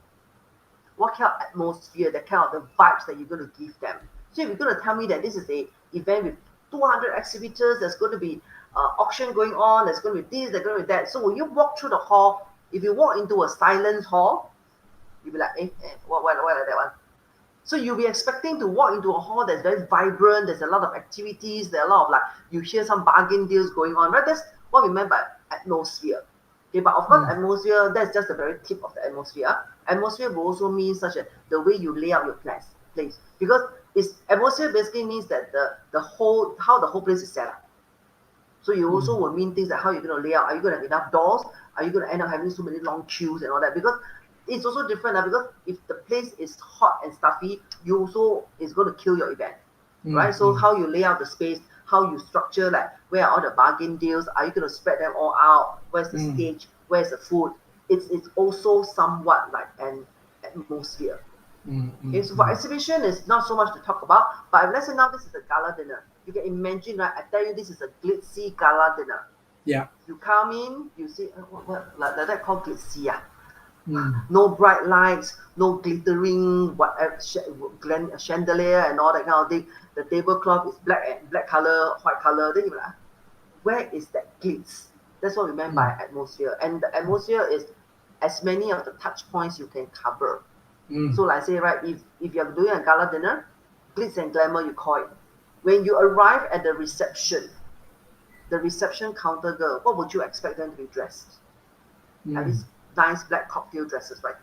what kind of atmosphere, the kind of the vibes that you're going to give them. So if you're going to tell me that this is a event with 200 exhibitors, there's going to be auction going on, there's going to be this, there's going to be that. So when you walk through the hall, if you walk into a silent hall, you'll be like, what like that one? So you'll be expecting to walk into a hall that's very vibrant, there's a lot of activities, there are a lot of like, you hear some bargain deals going on, right? That's what we meant by atmosphere. Okay, but of course, atmosphere, that's just the very tip of the atmosphere. Atmosphere will also mean such a the way you lay out your place. Because atmosphere basically means that how the whole place is set up. So you also will mean things like how you're going to lay out. Are you going to have enough doors? Are you going to end up having so many long queues and all that? Because it's also different because if the place is hot and stuffy, you also is going to kill your event, right? So how you lay out the space, how you structure, like where are all the bargain deals? Are you going to spread them all out? Where's the stage? Where's the food? It's also somewhat like an atmosphere. Okay, so for exhibition, it's not so much to talk about, but let's say now this is a gala dinner. You can imagine, right? I tell you, this is a glitzy gala dinner. Yeah. You come in, you see, what like that called glitzy, No bright lights, no glittering whatever chandelier and all that kind of thing. The tablecloth is black color, white color. Then you're like, where is that glitz? That's what we meant by atmosphere. And the atmosphere is as many of the touch points you can cover. So like I say, right, if you're doing a gala dinner, glitz and glamour you call it. When you arrive at the reception counter girl, what would you expect them to be dressed? At least nice black cocktail dresses, right?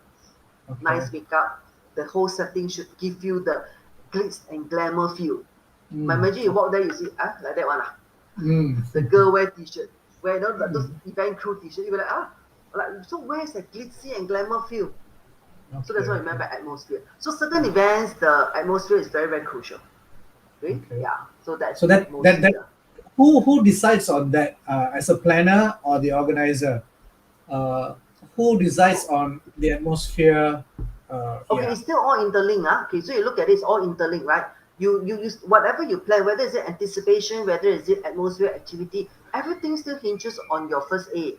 Okay. Nice makeup. The whole setting should give you the glitz and glamour feel. But imagine you walk there, you see, like that one. The girl wear t-shirt, wear those event crew t-shirt, you be like, so where's the glitzy and glamour feel? Okay, so that's what I meant by atmosphere. So certain events, the atmosphere is very, very crucial. Okay? Yeah. So that who decides on that as a planner or the organizer? Who decides on the atmosphere? Okay, it's still all interlinked. Okay, so you look at it, it's all interlinked, right? You use whatever you plan, whether it's anticipation, whether it's atmosphere, activity, everything still hinges on your first A.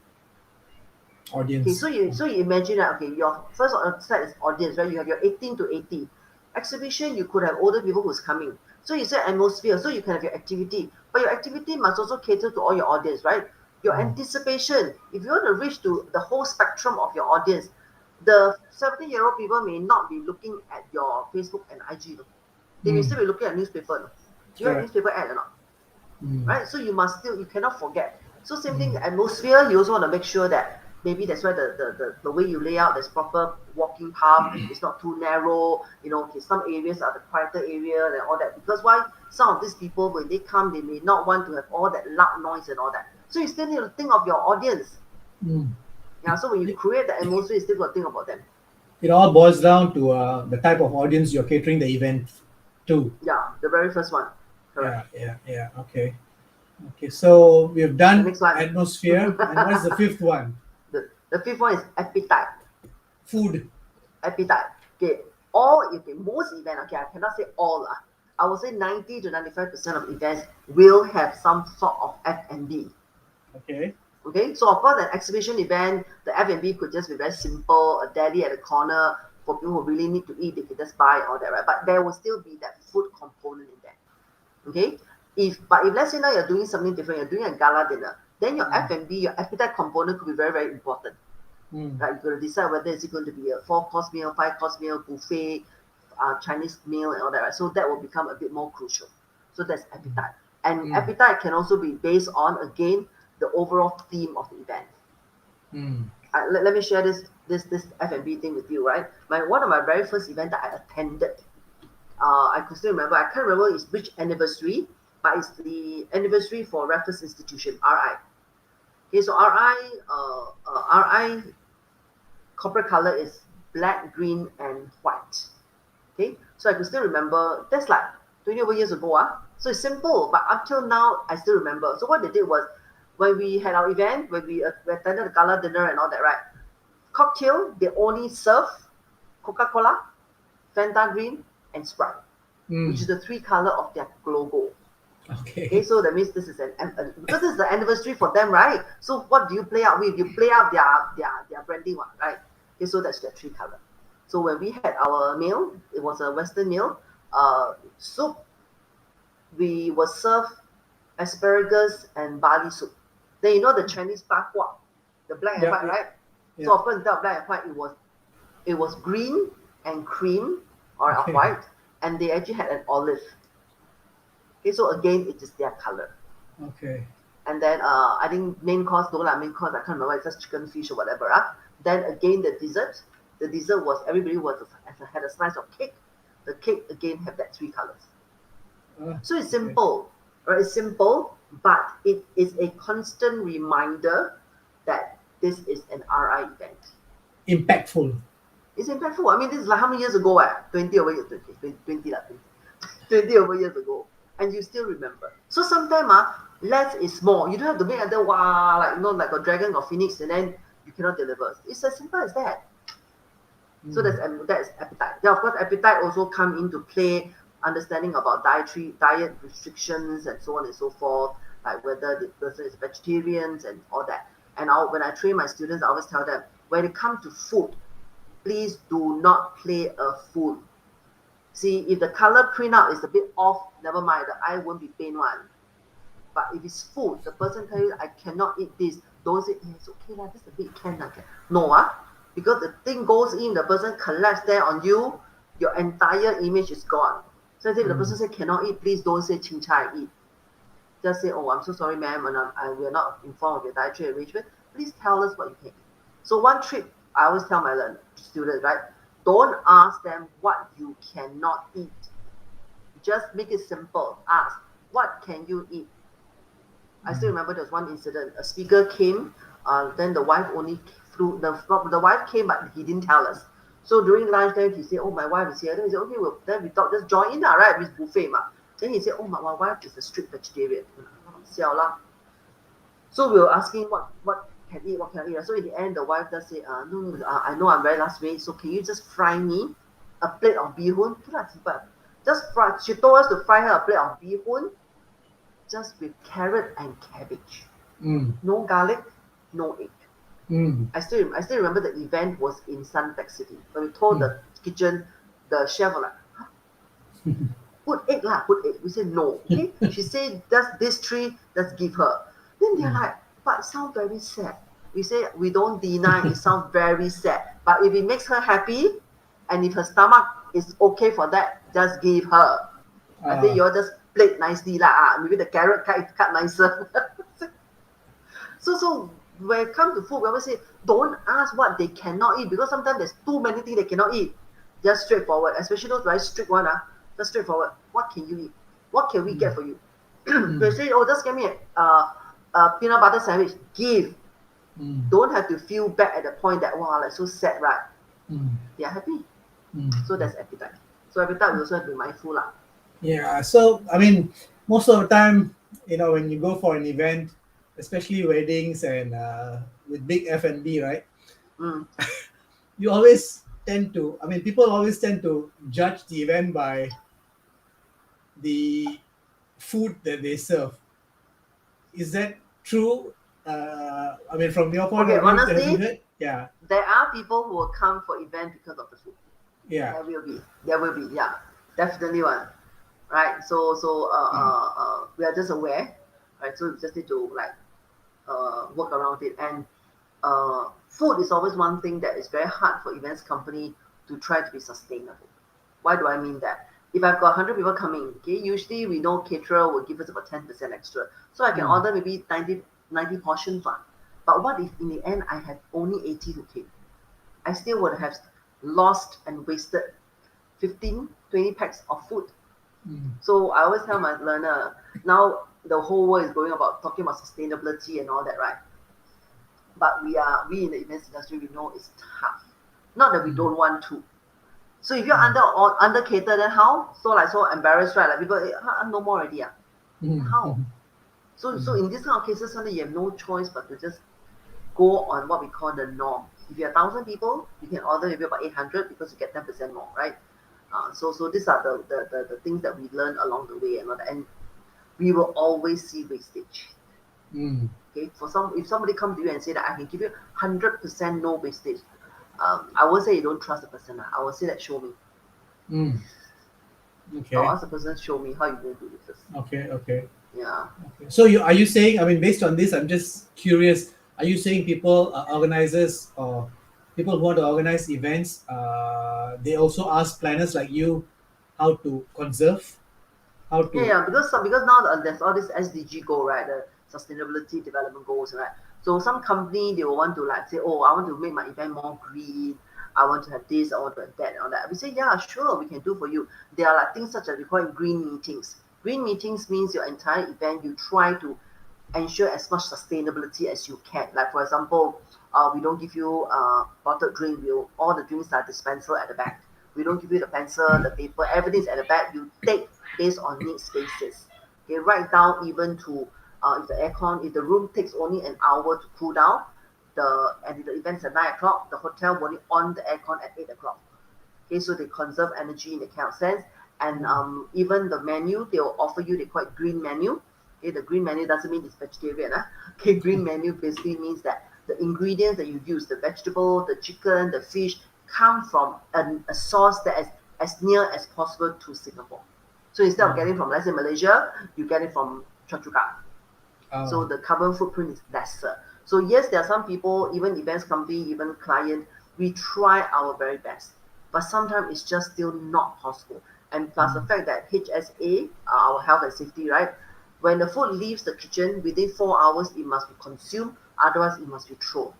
Audience. Okay, so you imagine that, okay, your first side is audience, right? You have your 18 to 80. Exhibition, you could have older people who's coming. So you said atmosphere, so you can have your activity. But your activity must also cater to all your audience, right? Your anticipation, if you want to reach to the whole spectrum of your audience, the 70-year-old people may not be looking at your Facebook and IG. They may still be looking at newspaper. Do you have newspaper ad or not? Right? So you cannot forget. So same thing, atmosphere, you also want to make sure that maybe that's why the way you lay out, there's proper walking path, it's not too narrow, okay, some areas are the quieter area and all that. Because why? Some of these people, when they come, they may not want to have all that loud noise and all that. So you still need to think of your audience. Yeah, so when you create the atmosphere, you still got to think about them. It all boils down to the type of audience you're catering the event to. Yeah, the very first one. Correct. Yeah. Okay, so we have done next one. Atmosphere. And what is the fifth one? The fifth one is appetite. Food. Appetite. Okay, most event, okay, I cannot say all. I would say 90 to 95% of events will have some sort of F&B. Okay. Okay, so of course, an exhibition event, the F&B could just be very simple, a deli at the corner for people who really need to eat, they can just buy all that, right? But there will still be that food component in there. Okay, if let's say now you're doing something different, you're doing a gala dinner, then your F&B, your appetite component could be very, very important. Right, you've got to decide whether it's going to be a 4-course meal, 5-course meal, buffet, Chinese meal, and all that, right? So that will become a bit more crucial. So that's appetite. And appetite can also be based on, again, the overall theme of the event. Let me share this F&B thing with you, right? One of my very first event that I attended, I could still remember, I can't remember it's which anniversary, but it's the anniversary for Raffles Institution, RI. Okay, so RI corporate color is black, green, and white. Okay, so I could still remember, that's like 20 over years ago. So it's simple, but up till now, I still remember. So what they did was, when we had our event, when we attended the gala dinner and all that, right? Cocktail, they only serve Coca-Cola, Fanta Green, and Sprite, which is the 3 color of their logo. Okay, so that means this is because this is the anniversary for them, right? So what do you play out with? You play out their branding one, right? Okay, so that's their 3 color. So when we had our meal, it was a Western meal, soup, we were served asparagus and barley soup. Then you know the Chinese bak kwa, the black and white, right? So of course, instead of black and white, it was green and cream or white, and they actually had an olive. Okay, so again, it is their color. Okay. And then I think main course, I can't remember, it's just chicken, fish, or whatever. Then again, the dessert was, everybody had a slice of cake. The cake again had that 3 colors. So it's simple, right? It's simple, but it is a constant reminder that this is an RI event. Impactful. It's impactful. I mean, this is like how many years ago? 20 over years, 20 over years ago. And you still remember. So sometimes less is more. You don't have to make until like a dragon or phoenix, and then you cannot deliver. It's as simple as that. So that's appetite. Then of course, appetite also come into play, understanding about diet restrictions and so on and so forth, like whether the person is vegetarian and all that. And when I train my students, I always tell them, when it comes to food, please do not play a fool. See, if the color printout is a bit off, never mind, the eye won't be pain one. But if it's food, the person tells you, I cannot eat this, don't say, it's okay, just a bit can. No, because the thing goes in, the person collapses there on you, your entire image is gone. So if the person says cannot eat, please don't say chin chai eat. Just say, oh, I'm so sorry, ma'am, and we are not informed of your dietary arrangement. Please tell us what you can eat. So one trick I always tell my students, right? Don't ask them what you cannot eat. Just make it simple. Ask, what can you eat? I still remember there was one incident. A speaker came, then the wife only flew. The wife came, but he didn't tell us. So during lunchtime, he said, "Oh, my wife is here." Then he said, "Okay, well, then we thought just join in, right? With buffet, ma." Then he said, "Oh, my wife is a strict vegetarian." So we were asking what can eat, what can I eat. So in the end, the wife does say, no, I know I'm very last minute, so can you just fry me a plate of bee-hoon? Just fry. She told us to fry her a plate of bee-hoon, just with carrot and cabbage. No garlic, no egg. I still remember the event was in Suntec City. When we told the kitchen, the chef was like, huh? Put egg. We said no. Okay? She said, just this 3, let's give her. Then they're like, but it sounds very sad. We say, we don't deny it sounds very sad. But if it makes her happy, and if her stomach is okay for that, just give her. I think you all just plate nicely. Maybe the carrot cut nicer. So when it comes to food, we always say, don't ask what they cannot eat, because sometimes there's too many things they cannot eat. Just straightforward, especially those very strict ones. Just straightforward. What can you eat? What can we get for you? They say, oh, just give me a peanut butter sandwich. Give. Don't have to feel bad at the point that, wow, like so sad, right? They are happy. So that's appetite. So appetite, we also have to be mindful. Yeah, so I mean, most of the time, when you go for an event, especially weddings and with big F&B, right? You always people always tend to judge the event by the food that they serve. Is that true? I mean, from your point Okay, of view, have you honestly, heard? Yeah, there are people who will come for event because of the food. yeah. There will be, yeah, definitely one, right? We are just aware, right? So we just need to like work around it. And food is always one thing that is very hard for events company to try to be sustainable. Why do I mean that? If I've got 100 people coming, okay, usually we know caterer will give us about 10% extra. So I can order maybe 90 portions. But what if in the end I have only 80 who came? I still would have lost and wasted 15, 20 packs of food. So I always tell my learner, now the whole world is going about talking about sustainability and all that, right? But we in the events industry, we know it's tough. Not that we don't want to. So if you're under cater, then how? So embarrassed, right? Like people, no more already. How? So in this kind of cases, suddenly you have no choice but to just go on what we call the norm. If you have 1,000 people, you can order maybe about 800 because you get 10% more, right? So these are the things that we learn along the way, and we will always see wastage. Okay, if somebody comes to you and say that I can give you 100% no wastage, I won't say you don't trust the person. I will say that show me. Okay. I'll ask the person, show me how you going to do this. Okay. Yeah. Okay. So are you saying? I mean, based on this, I'm just curious. Are you saying people, organizers, or people who want to organize events, they also ask planners like you how to conserve, how to? Yeah, because now there's all this SDG goal, right? The sustainability development goals, right? So some company they will want to like say, oh, I want to make my event more green. I want to have this, I want to have that, and all that. We say, yeah, sure, we can do for you. There are like things such as we call it green meetings. Green meetings means your entire event you try to ensure as much sustainability as you can. Like for example, we don't give you bottled drink. All the drinks are dispenser at the back. We don't give you the pencil, the paper, everything's at the back. You take based on needs basis. Okay, write down even to if the room takes only an hour to cool down, and the event's at 9 o'clock, the hotel will only on the aircon at 8 o'clock. Okay, so they conserve energy in the kind of sense. And even the menu, they will offer you, they call it green menu. Okay, the green menu doesn't mean it's vegetarian. Okay, green menu basically means that the ingredients that you use, the vegetable, the chicken, the fish, come from a source that is as near as possible to Singapore. So instead of getting from, let's say, Malaysia, you get it from Choa Chu Kang. So the carbon footprint is lesser. So yes, there are some people, even events company, even client, we try our very best. But sometimes it's just still not possible. And plus the fact that HSA, our health and safety, right? When the food leaves the kitchen, within 4 hours, it must be consumed. Otherwise, it must be thrown.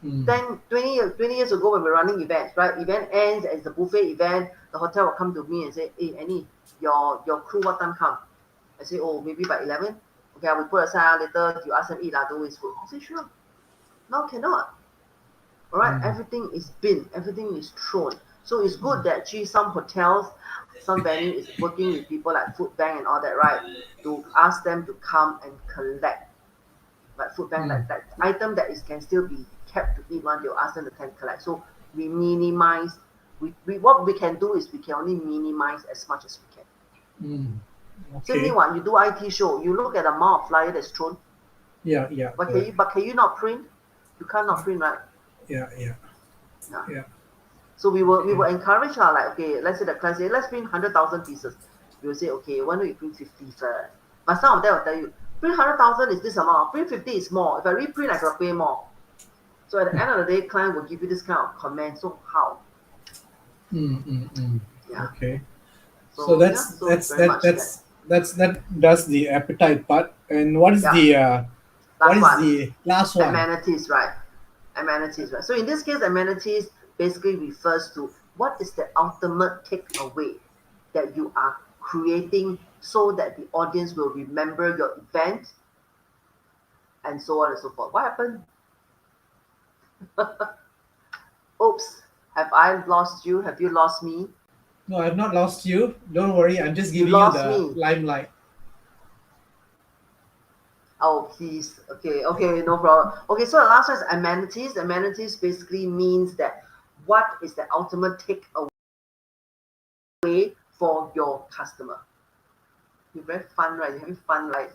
Then 20 years ago, when we're running events, right? Event ends as the buffet event. The hotel will come to me and say, "Hey, Annie, your crew what time come?" I say, "Oh, maybe by 11. Okay, I will put aside later. You ask them eat don't waste food." I say, "Sure." Now cannot. All right, everything is bin, everything is thrown. So it's good that actually some hotels, some venue is working with people like food bank and all that, right? To ask them to come and collect. Like food bank, like that item that can still be kept to eat one, they'll ask them to come collect. So we minimize. What we can do is we can only minimize as much as we can. Same thing, you do IT show, you look at the amount of flyer that's thrown. Yeah. But can you not print? You cannot print, right? Yeah. So we will encourage her, like, okay, let's say the class say, let's print 100,000 pieces. We will say, okay, why don't you print 50 first? But some of them will tell you, print 100,000 is this amount, print 50 is more. If I reprint, I can pay more. So at the end of the day, client will give you this kind of comment. So how? Yeah. Okay. So that does the appetite part. And what is the last one? Amenities, right? Amenities, right? So in this case, amenities basically refers to what is the ultimate takeaway that you are creating so that the audience will remember your event and so on and so forth. What happened? Oops, have I lost you? Have you lost me? No, I've not lost you. Don't worry, I'm just giving you the limelight. Oh, please. Okay, no problem. Okay, so the last one is amenities. Amenities basically means that what is the ultimate takeaway for your customer? You're very fun, right? You're having fun, right?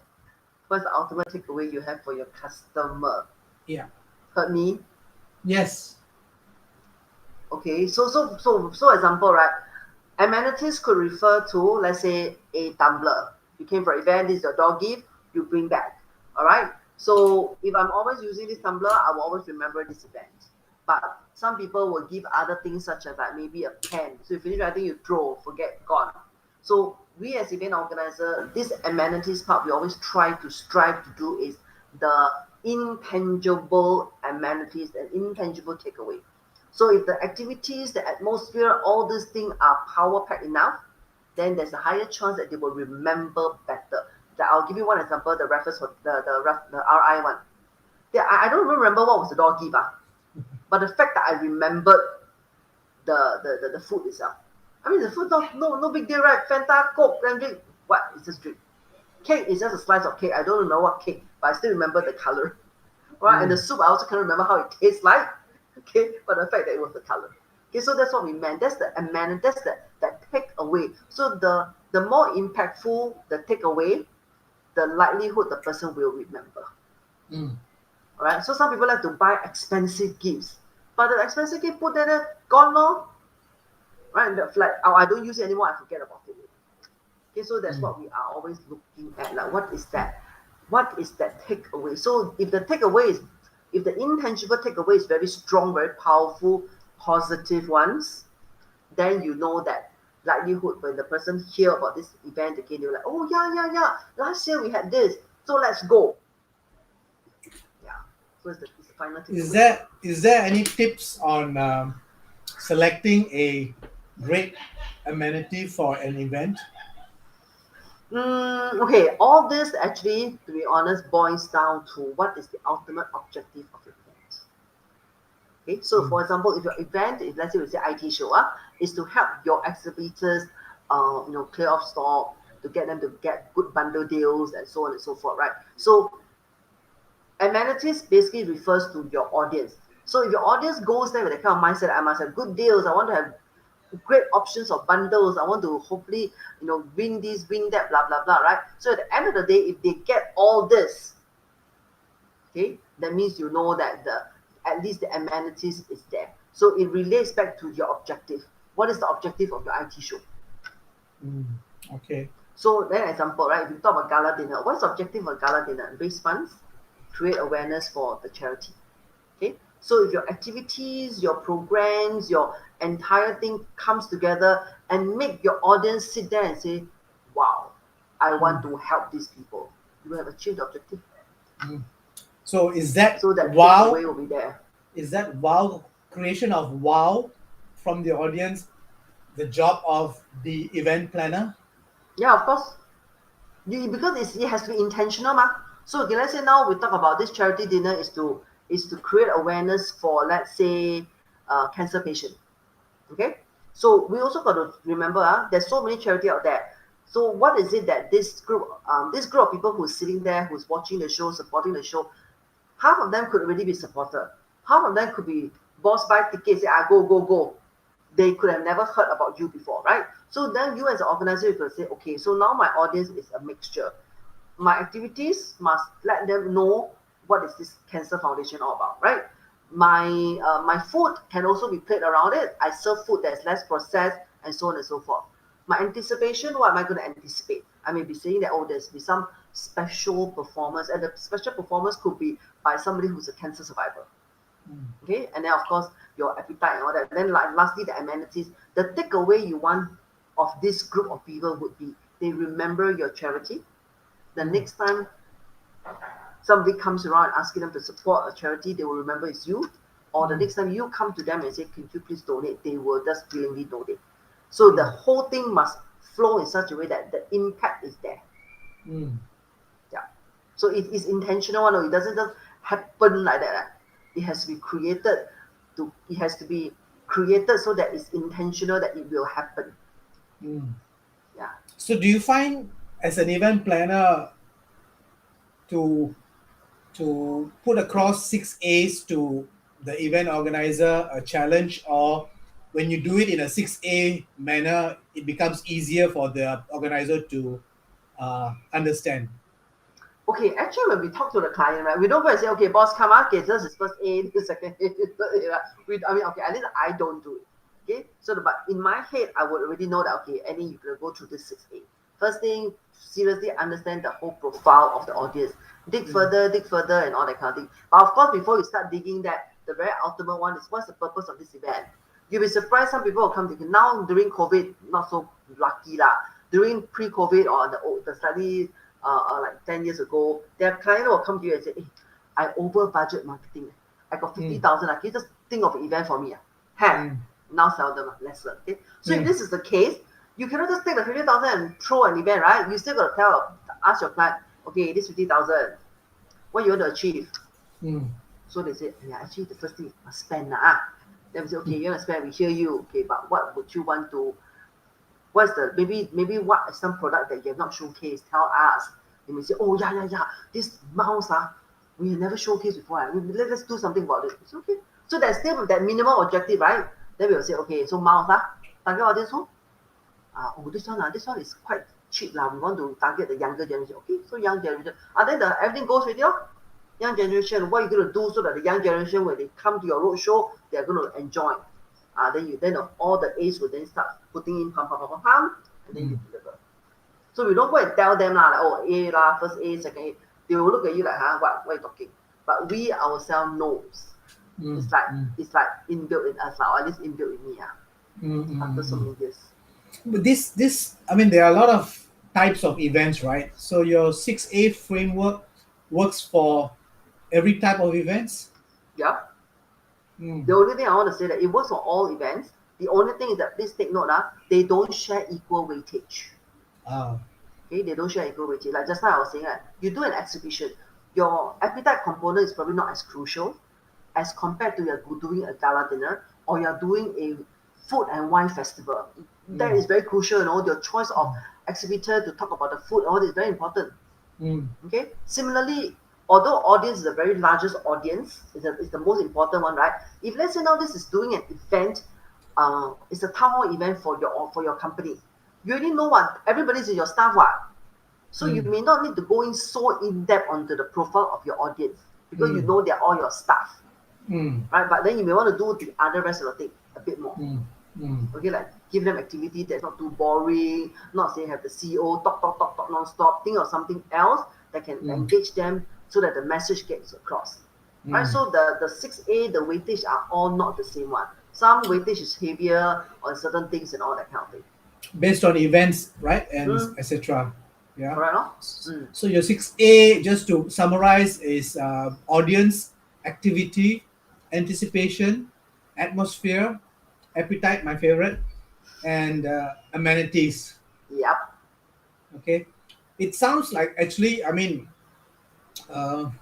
What's the ultimate takeaway you have for your customer? Yeah. Heard me? Yes. Okay, so example, right? Amenities could refer to, let's say, a tumbler. You came for an event, this is your dog gift, you bring back. All right. So if I'm always using this tumbler, I will always remember this event. But some people will give other things such as like maybe a pen. So you finish writing, you throw, forget, gone. So we as event organizer, this amenities part we always try to strive to do is the intangible amenities and intangible takeaway. So if the activities, the atmosphere, all these things are power packed enough, then there's a higher chance that they will remember better. I'll give you one example, the reference for the RI one. I don't even remember what was the door gift, but the fact that I remembered the food itself. I mean the food no big deal, right? Fanta, Coke, then drink. What is this drink? Cake is just a slice of cake. I don't remember what cake, but I still remember the color. Right? And the soup I also can't remember how it tastes like. Okay, but the fact that it was the color. Okay, so that's what we meant. That's the amendment. That's that takeaway. So the more impactful the takeaway, the likelihood the person will remember. All right. So some people like to buy expensive gifts, but the expensive gift put there, gone no. Right. And like, oh, I don't use it anymore. I forget about it. Okay, so that's what we are always looking at. Like, what is that? What is that takeaway? So if the takeaway is, if the intangible takeaway is very strong, very powerful, positive ones, then you know that likelihood when the person hear about this event again, they're like, oh yeah. Last year we had this, so let's go. Yeah. So it's the final takeaway. Is there any tips on selecting a great amenity for an event? Okay, all this actually, to be honest, boils down to what is the ultimate objective of your event. Okay, so for example, if your event, if let's say we say IT show, is to help your exhibitors, clear off stock, to get them to get good bundle deals and so on and so forth, right? So amenities basically refers to your audience. So if your audience goes there with a kind of mindset, I must have good deals, I want to have great options of bundles, I want to hopefully, win this, win that, blah, blah, blah, right? So at the end of the day, if they get all this, okay, that means you know that at least the amenities is there. So it relates back to your objective. What is the objective of your IT show? Okay. So then example, right? If you talk about gala dinner, what's the objective of gala dinner? Raise funds, create awareness for the charity. Okay. So if your activities, your programs, your entire thing comes together and make your audience sit there and say, wow, I want to help these people. You have achieved the objective. So is that So that wow? takeaway will be there. Is that wow creation of wow from the audience the job of the event planner? Yeah, of course. Because it has to be intentional, ma. So okay, let's say now we talk about this charity dinner is to create awareness for, let's say, cancer patient. Okay, so we also got to remember, there's so many charity out there. So what is it that this group of people who's sitting there, who's watching the show, supporting the show, half of them could already be supporter, half of them could be boss buy tickets, say, go. They could have never heard about you before, right? So then you as an organizer, you could say, okay, so now my audience is a mixture. My activities must let them know what is this Cancer Foundation all about, right? My food can also be played around it. I serve food that's less processed and so on and so forth. My anticipation, what am I going to anticipate? I may be saying that, there's be some special performance, and the special performance could be by somebody who's a cancer survivor. Okay, and then of course your appetite and all that. Then lastly, the amenities. The takeaway you want of this group of people would be they remember your charity. The next time somebody comes around asking them to support a charity, they will remember it's you. Or the next time you come to them and say, can you please donate? They will just willingly donate. So the whole thing must flow in such a way that the impact is there. Yeah. So it is intentional. No, it doesn't just happen like that. It has to be created. It has to be created so that it's intentional that it will happen. Yeah. So do you find as an event planner to put across 6 A's to the event organizer a challenge, or when you do it in a 6A manner, it becomes easier for the organizer to understand. Okay, actually, when we talk to the client, right, we don't go and say, okay, boss, come on, okay, this is first A, this is second A, this is third A, right? I mean, okay, at least I don't do it. Okay, so but in my head, I would already know that, okay, Annie, you're gonna go through this 6A. First thing, seriously understand the whole profile of the audience. Dig further, and all that kind of thing. But of course, before you start digging that, the very ultimate one is what's the purpose of this event? You'll be surprised some people will come to now during COVID, not so lucky lah. During pre-COVID or the slightly like 10 years ago, their client will come to you and say, hey, I over budget marketing. I got 50,000. Can you just think of an event for me? Have. Now sell them lesser. Okay. So if this is the case, you cannot just take the 50,000 and throw an event, right? You still got to ask your client, okay, this 50,000, what you want to achieve? So they say, yeah, actually the first thing is must spend. Then we say, okay, you want to spend, we hear you. Okay, but what would you want to, what's the, maybe what is some product that you have not showcased? Tell us. And we say, oh, yeah, this mouse, we have never showcased before. Let's do something about it. It's okay. So there's still that minimal objective, right? Then we will say, okay, so mouse, target audience who? This one is quite cheap. We want to target the younger generation. Okay, so young generation. Then everything goes with you. Young generation, what are you going to do so that the young generation, when they come to your roadshow, they're going to enjoy? Then all the A's will then start putting in pam, and then you deliver. So we don't go and tell them like, oh, A lah, first A, second A. They will look at you like, what are you talking? But we ourselves knows. It's like inbuilt in us, or at least inbuilt in me. After so many years. But this, I mean, there are a lot of types of events, right? So your 6A framework works for every type of events? Yeah. The only thing I want to say that it works for all events. The only thing is that please take note, they don't share equal weightage. Okay, they don't share equal weightage. Like just now I was saying, you do an exhibition, your appetite component is probably not as crucial as compared to you're doing a gala dinner or you're doing a food and wine festival. That is very crucial, your choice of exhibitor to talk about the food, all this is very important. Okay. Similarly, although audience is the very largest audience, it's the most important one, right? If let's say now this is doing an event, it's a town hall event for your company. You already know what everybody's in your staff, so you may not need to go in so in depth onto the profile of your audience because you know they're all your staff, right? But then you may want to do the other rest of the thing a bit more. Okay, like give them activity that's not too boring, not say have the CEO talk non-stop. Think of something else that can engage them so that the message gets across. Right? So the 6A, the weightage are all not the same one. Some weightage is heavier on certain things and all that kind of thing. Based on events, right? And etc. Yeah. Correct, So your 6A, just to summarize, is audience, activity, anticipation, atmosphere, appetite, my favorite, and amenities. Yep. Okay. It sounds like, actually, I mean, to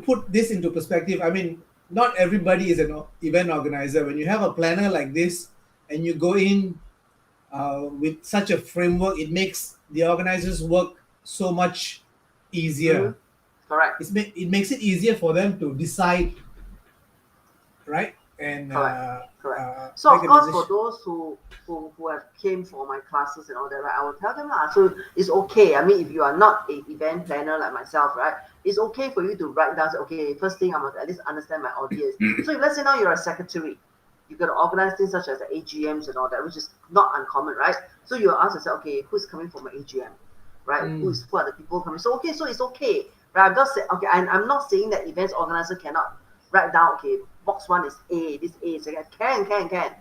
put this into perspective, I mean, not everybody is an event organizer. When you have a planner like this and you go in with such a framework, it makes the organizers' work so much easier. Correct. It makes it easier for them to decide, right? And correct. So of course, for those who have came for my classes and all that, right, I will tell them so it's okay. I mean, if you are not an event planner like myself, right, it's okay for you to write down. Okay, first thing I must at least understand my audience. So if let's say now you're a secretary, you're gonna organize things such as the AGMs and all that, which is not uncommon, right? So you ask yourself, okay, who's coming for my AGM, right? Who are the people coming? So okay, so it's okay, right? I'm just saying, okay, I'm not saying that events organizer cannot write down, okay, box 1 is A, this A is second. Can.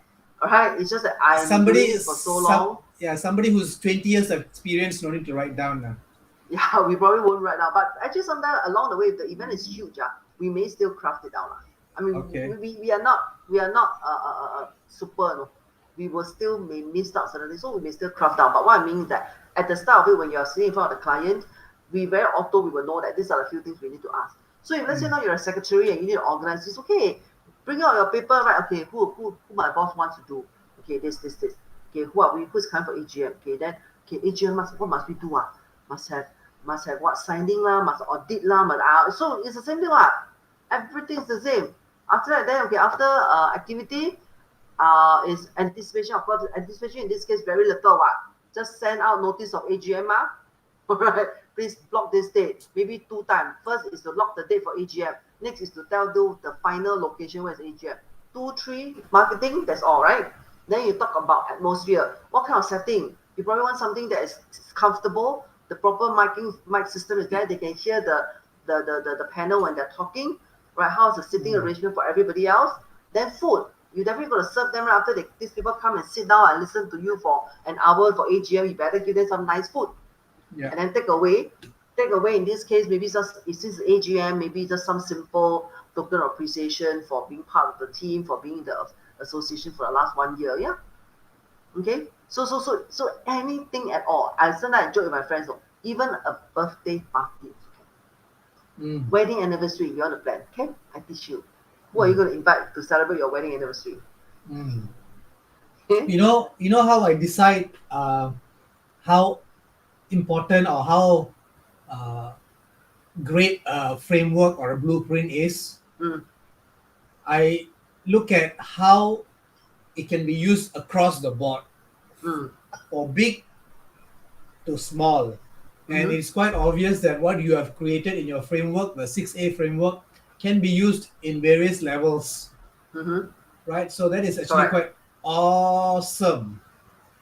All right, it's just that I'm doing this for so long. Somebody who's 20 years of experience no need to write down now. Yeah, we probably won't write down. But actually, sometimes along the way, if the event is huge, we may still craft it down. I mean, we are not super. No. We will still may miss out certain things, so we may still craft down. But what I mean is that at the start of it, when you are sitting in front of the client, we will know that these are the few things we need to ask. So if let's say now you're a secretary and you need to organize this, okay, bring out your paper, right? Okay, who my boss wants to do? Okay, this. Okay, who's coming for AGM? Okay, then AGM what must we do? Must have what signing must audit so it's the same thing Everything's the same. After that, then after activity, is anticipation. Of course, anticipation in this case very little. Just send out notice of AGM. Alright, please block this date. Maybe 2 times. First is to lock the date for AGM. Next is to tell the final location where is AGM. 2, 3 marketing. That's all, right? Then you talk about atmosphere. What kind of setting? You probably want something that is comfortable. The proper mic system is there. They can hear the panel when they're talking. Right? How's the sitting arrangement for everybody else? Then food. You definitely got to serve them right after these people come and sit down and listen to you for an hour for AGM. You better give them some nice food. Yeah. And then take away in this case, maybe just if this AGM, maybe just some simple token of appreciation for being part of the team, for being in the association for the last 1 year. Yeah. Okay. So anything at all. I sometimes joke with my friends, even a birthday party. Wedding anniversary, you want to plan? Okay, I teach you. Who are you going to invite to celebrate your wedding anniversary? Okay? You know how I decide how important or how great a framework or a blueprint is? I look at how it can be used across the board, for big to small. And it's quite obvious that what you have created in your framework, the 6A framework, can be used in various levels. Right? So that is actually quite awesome.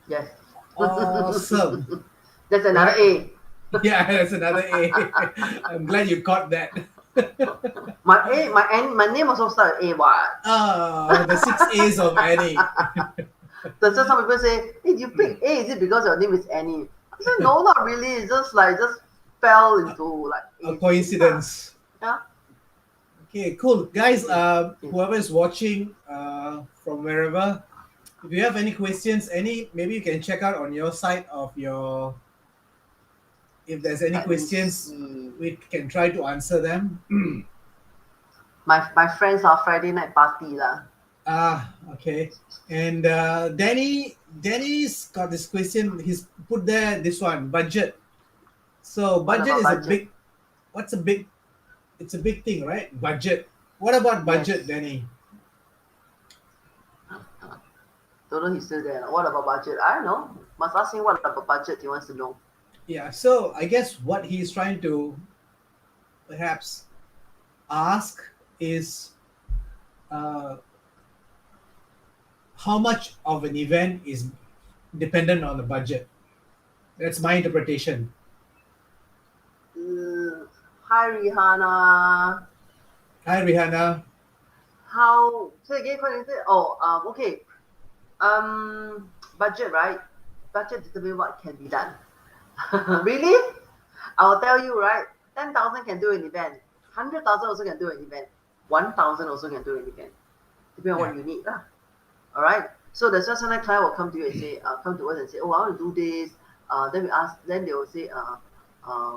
Yes. Awesome. That's another A. Yeah, that's another A. I'm glad you caught that. My name also starts with A. What? The 6 A's of Annie. So some people say, hey, you pick A, is it because your name is Annie? I said, no, not really. It's just fell into like A coincidence. Yeah. Okay, cool. Guys, whoever is watching from wherever, if you have any questions, maybe you can check out on your side of your, if there's any questions, we can try to answer them. My friends are Friday night party lah. Okay. And Danny's got this question. He's put there this one, budget. So budget is a big, it's a big thing, right? Budget. What about budget, yes, Danny? Don't know he's still there. What about budget? I don't know. Must ask him what about budget he wants to know. Yeah, so I guess what he's trying to perhaps ask is how much of an event is dependent on the budget. That's my interpretation. Hi, Rihanna. Hi, Rihanna. How? So again, okay. Budget, right? Budget determines what can be done. Really? I'll tell you, right? 10,000 can do an event. 100,000 also can do an event. 1,000 also can do an event. Depending on what you need, lah. All right. So that's why sometimes client will come to you and say, come to us and say, oh, I want to do this. Then we ask. Then they will say, but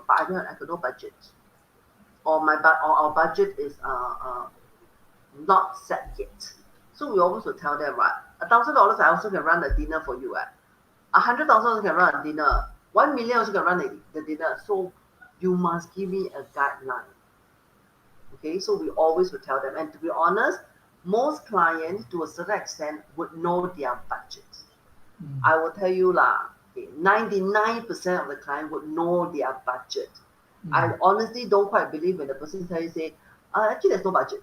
I got no budget, or our budget is not set yet. So we always will tell them, right? $1,000 I also can run a dinner for you. 100,000 also can run a dinner. 1 million also can run the dinner. So you must give me a guideline. Okay, so we always will tell them. And to be honest, most clients to a certain extent would know their budget. I will tell you 99% of the client would know their budget. I honestly don't quite believe when the person tells you, say, actually there's no budget.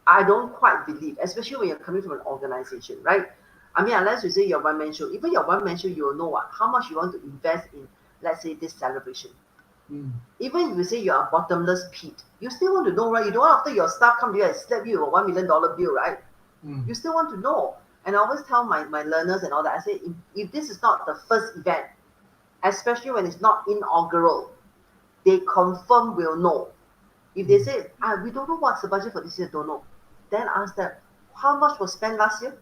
I don't quite believe, especially when you're coming from an organization, right? I mean, unless you say you're one-man show, even your one-man show, you will know how much you want to invest in, let's say, this celebration. Even if you say you're a bottomless pit, you still want to know, right? You don't want after your staff come to you and slap you with a $1 million bill, right? You still want to know. And I always tell my learners and all that, I say, if this is not the first event, especially when it's not inaugural, they confirm will know. If they say, we don't know what's the budget for this year, don't know, then ask them, how much was spent last year?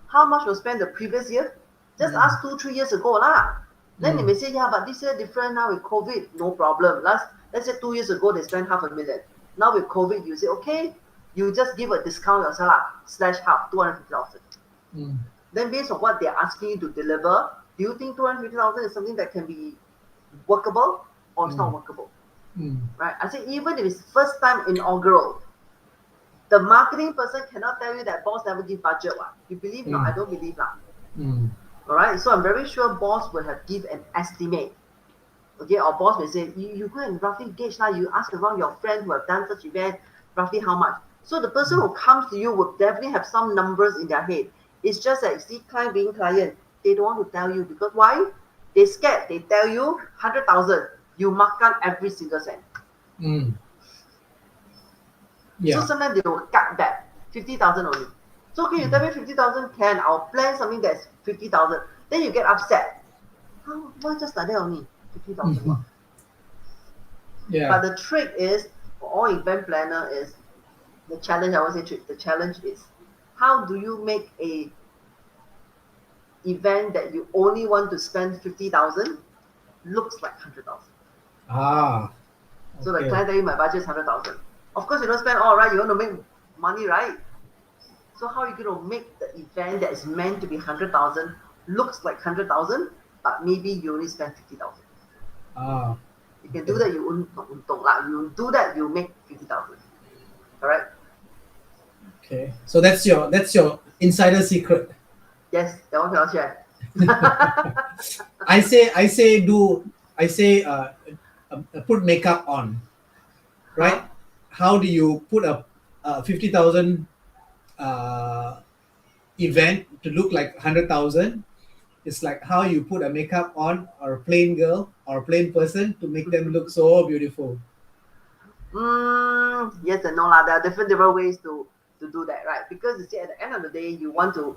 How much was spent the previous year? Just ask 2-3 years ago lah. Then they may say, yeah, but this year different now with COVID, no problem. Let's say 2 years ago they spent $500,000. Now with COVID, you say, okay, you just give a discount yourself slash half, 250,000. Then based on what they're asking you to deliver, do you think 250,000 is something that can be workable or it's not workable? Right? I say even if it's first time inaugural, the marketing person cannot tell you that boss never give budget. You believe not? I don't believe that. All right. So I'm very sure boss will have give an estimate. Okay, or boss may say, you go and roughly gauge now, you ask around your friends who have done such event, roughly how much. So the person who comes to you will definitely have some numbers in their head. It's just that, see, client being client, they don't want to tell you because why? They scared. They tell you 100,000, you mark down every single cent. Mm. So Yeah. sometimes they will cut back 50,000 only. So okay, you tell me 50,000 can, I'll plan something that's 50,000. Then you get upset. Oh, why just like that only? 50,000 what? Yeah. But the trick is, for all event planner is, the challenge, I won't say trick, the challenge is, how do you make a event that you only want to spend 50,000 looks like 100,000. Ah. So the Okay. client tell you my budget is 100,000. Of course you don't spend all, right? You want to make money, right? So how are you going to make the event that is meant to be 100,000 looks like 100,000, but maybe you only spend 50,000. Ah. You can do that, you do that, you make 50,000. Correct? Okay. So that's your insider secret. Yes, that one cannot share. I say put makeup on, right? Huh? How do you put a 50,000 event to look like 100,000? It's like how you put a makeup on or a plain girl or a plain person to make them look so beautiful. Yes and no lah. There are different ways to do that, right? Because you see, at the end of the day, you want to.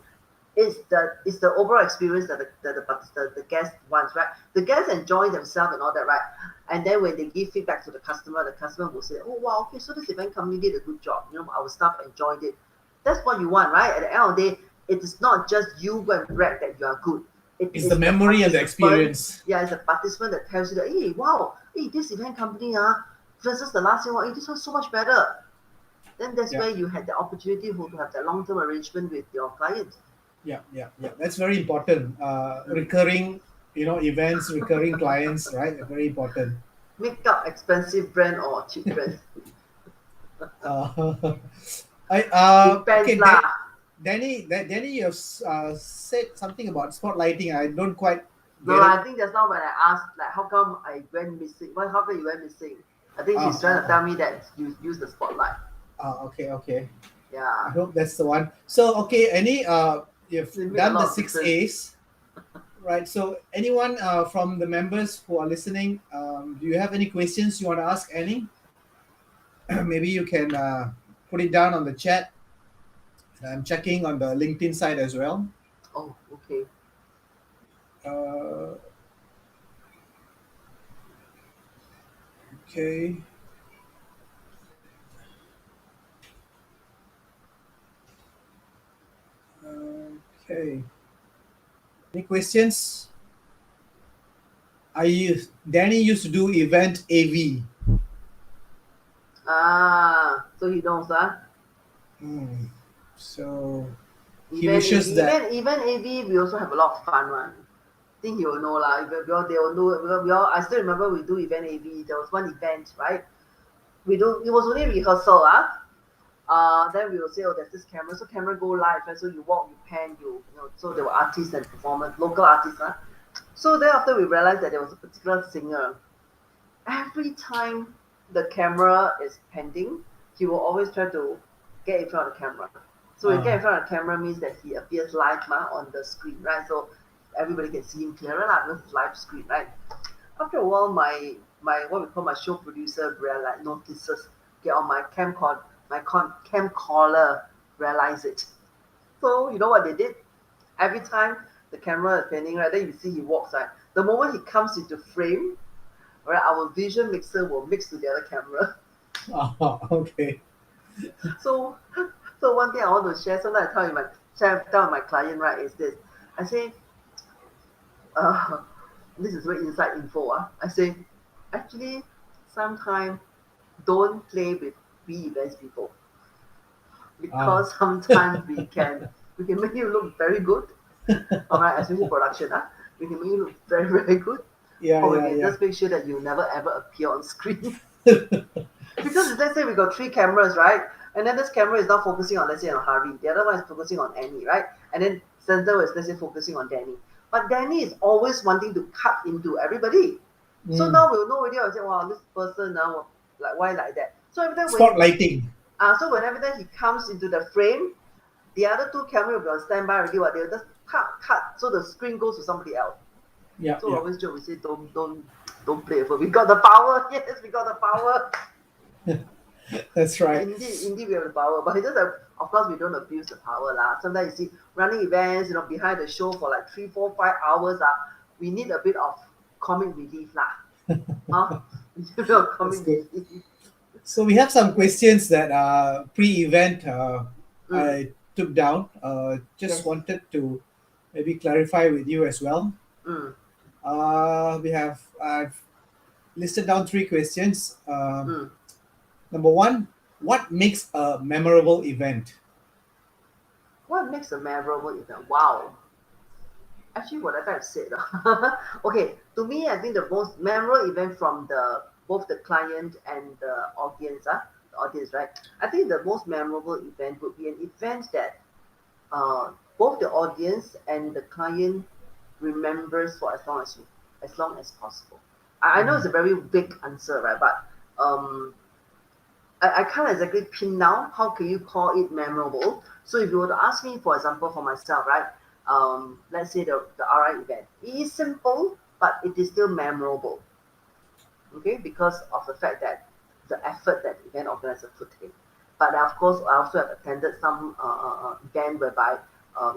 It's the overall experience that the guest wants, right? The guests enjoy themselves and all that, right? And then when they give feedback to the customer will say, "Oh wow, okay, so this event company did a good job. You know, our staff enjoyed it." That's what you want, right? At the end of the day, it is not just you go and brag that you are good. It It's is the the memory and the participant. experience. Yeah, it's a participant that tells you that, hey, wow, hey, this event company versus the last year, wow, hey, this one's so much better. Then that's Yeah. where you had the opportunity to have that long-term arrangement with your clients. Yeah. That's very important. Recurring, events, recurring clients, right? Very important. Make up expensive brand or cheap brand. Uh, I Depends okay, lah. Danny, you have said something about spotlighting. I don't quite No, get it. I think just now when I asked, like, how come I went missing? Well, how come you went missing? I think Ah, she's trying to tell me that you use the spotlight. okay. I Yeah, hope that's the one. So, okay, you've it made a done the lot of six difference. A's, right? So, anyone from the members who are listening, do you have any questions you want to ask Annie? Maybe you can put it down on the chat. I'm checking on the LinkedIn side as well. Oh, okay. Uh, okay. Okay. Any questions? Danny used to do event AV. So he knows, Hmm. So he Event AV, wishes that. even AV, we also have a lot of fun one. I think he will know lah. They will know. We all, I still remember we do event AV. There was one event, right? We do. It was only rehearsal, then we will say, oh, there's this camera. So camera go live, right? So you walk, you pan, So there were artists and performers, local artists, So then after we realized that there was a particular singer, every time the camera is pending, he will always try to get in front of the camera. So when get in front of the camera means that he appears live on the screen, right? So everybody can see him clearer because it's live screen, right? After a while, my what we call my show producer notices, get on my cam caller realize it. So you know what they did? Every time the camera is panning, right, then you see he walks, right? The moment he comes into frame, right, our vision mixer will mix to the other camera. Okay. So so one thing I want to share, sometimes tell my client, right, is this. I say, uh, this is very inside info. I say, actually, sometimes don't play with events people Ah. because sometimes we can make you look very good. All right, especially production. We can make you look very very good, Yeah, or we yeah, can yeah. just make sure that you never ever appear on screen. Because let's say we got three cameras, right? And then this camera is now focusing on, let's say, on Harvey. The other one is focusing on Annie, right? And then center is, let's say, focusing on Danny. But Danny is always wanting to cut into everybody. So Mm. now we'll know already. I'll say, wow, this person now, like why like that? So every time Spotlighting. so whenever then he comes into the frame, the other two camera will be on standby already. What they'll just cut, so the screen goes to somebody else. Yeah, So yeah. always joke, we say don't play with it. We got the power. Yes, we got the power. That's right. Indeed, we have the power, but it's just that, of course, we don't abuse the power lah. Sometimes you see running events, behind the show for like 3, 4, 5 hours we need a bit of comic relief lah. Huh? We need a bit of comic good. relief. So we have some questions that pre-event Mm. I took down. Just Yes. wanted to maybe clarify with you as well. Mm. I've listed down 3 questions. Mm. Number 1, what makes a memorable event? What makes a memorable event? Wow. Actually, whatever I've said. Okay, to me, I think the most memorable event from both the client and the audience, the audience, right? I think the most memorable event would be an event that both the audience and the client remembers for as long as possible. I know it's a very big answer, right? But I can't exactly pin down how can you call it memorable. So if you were to ask me, for example, for myself, right? Let's say the RI event. It is simple, but it is still memorable. Okay, because of the fact that the effort that the event organizer put in. But of course, I also have attended some event whereby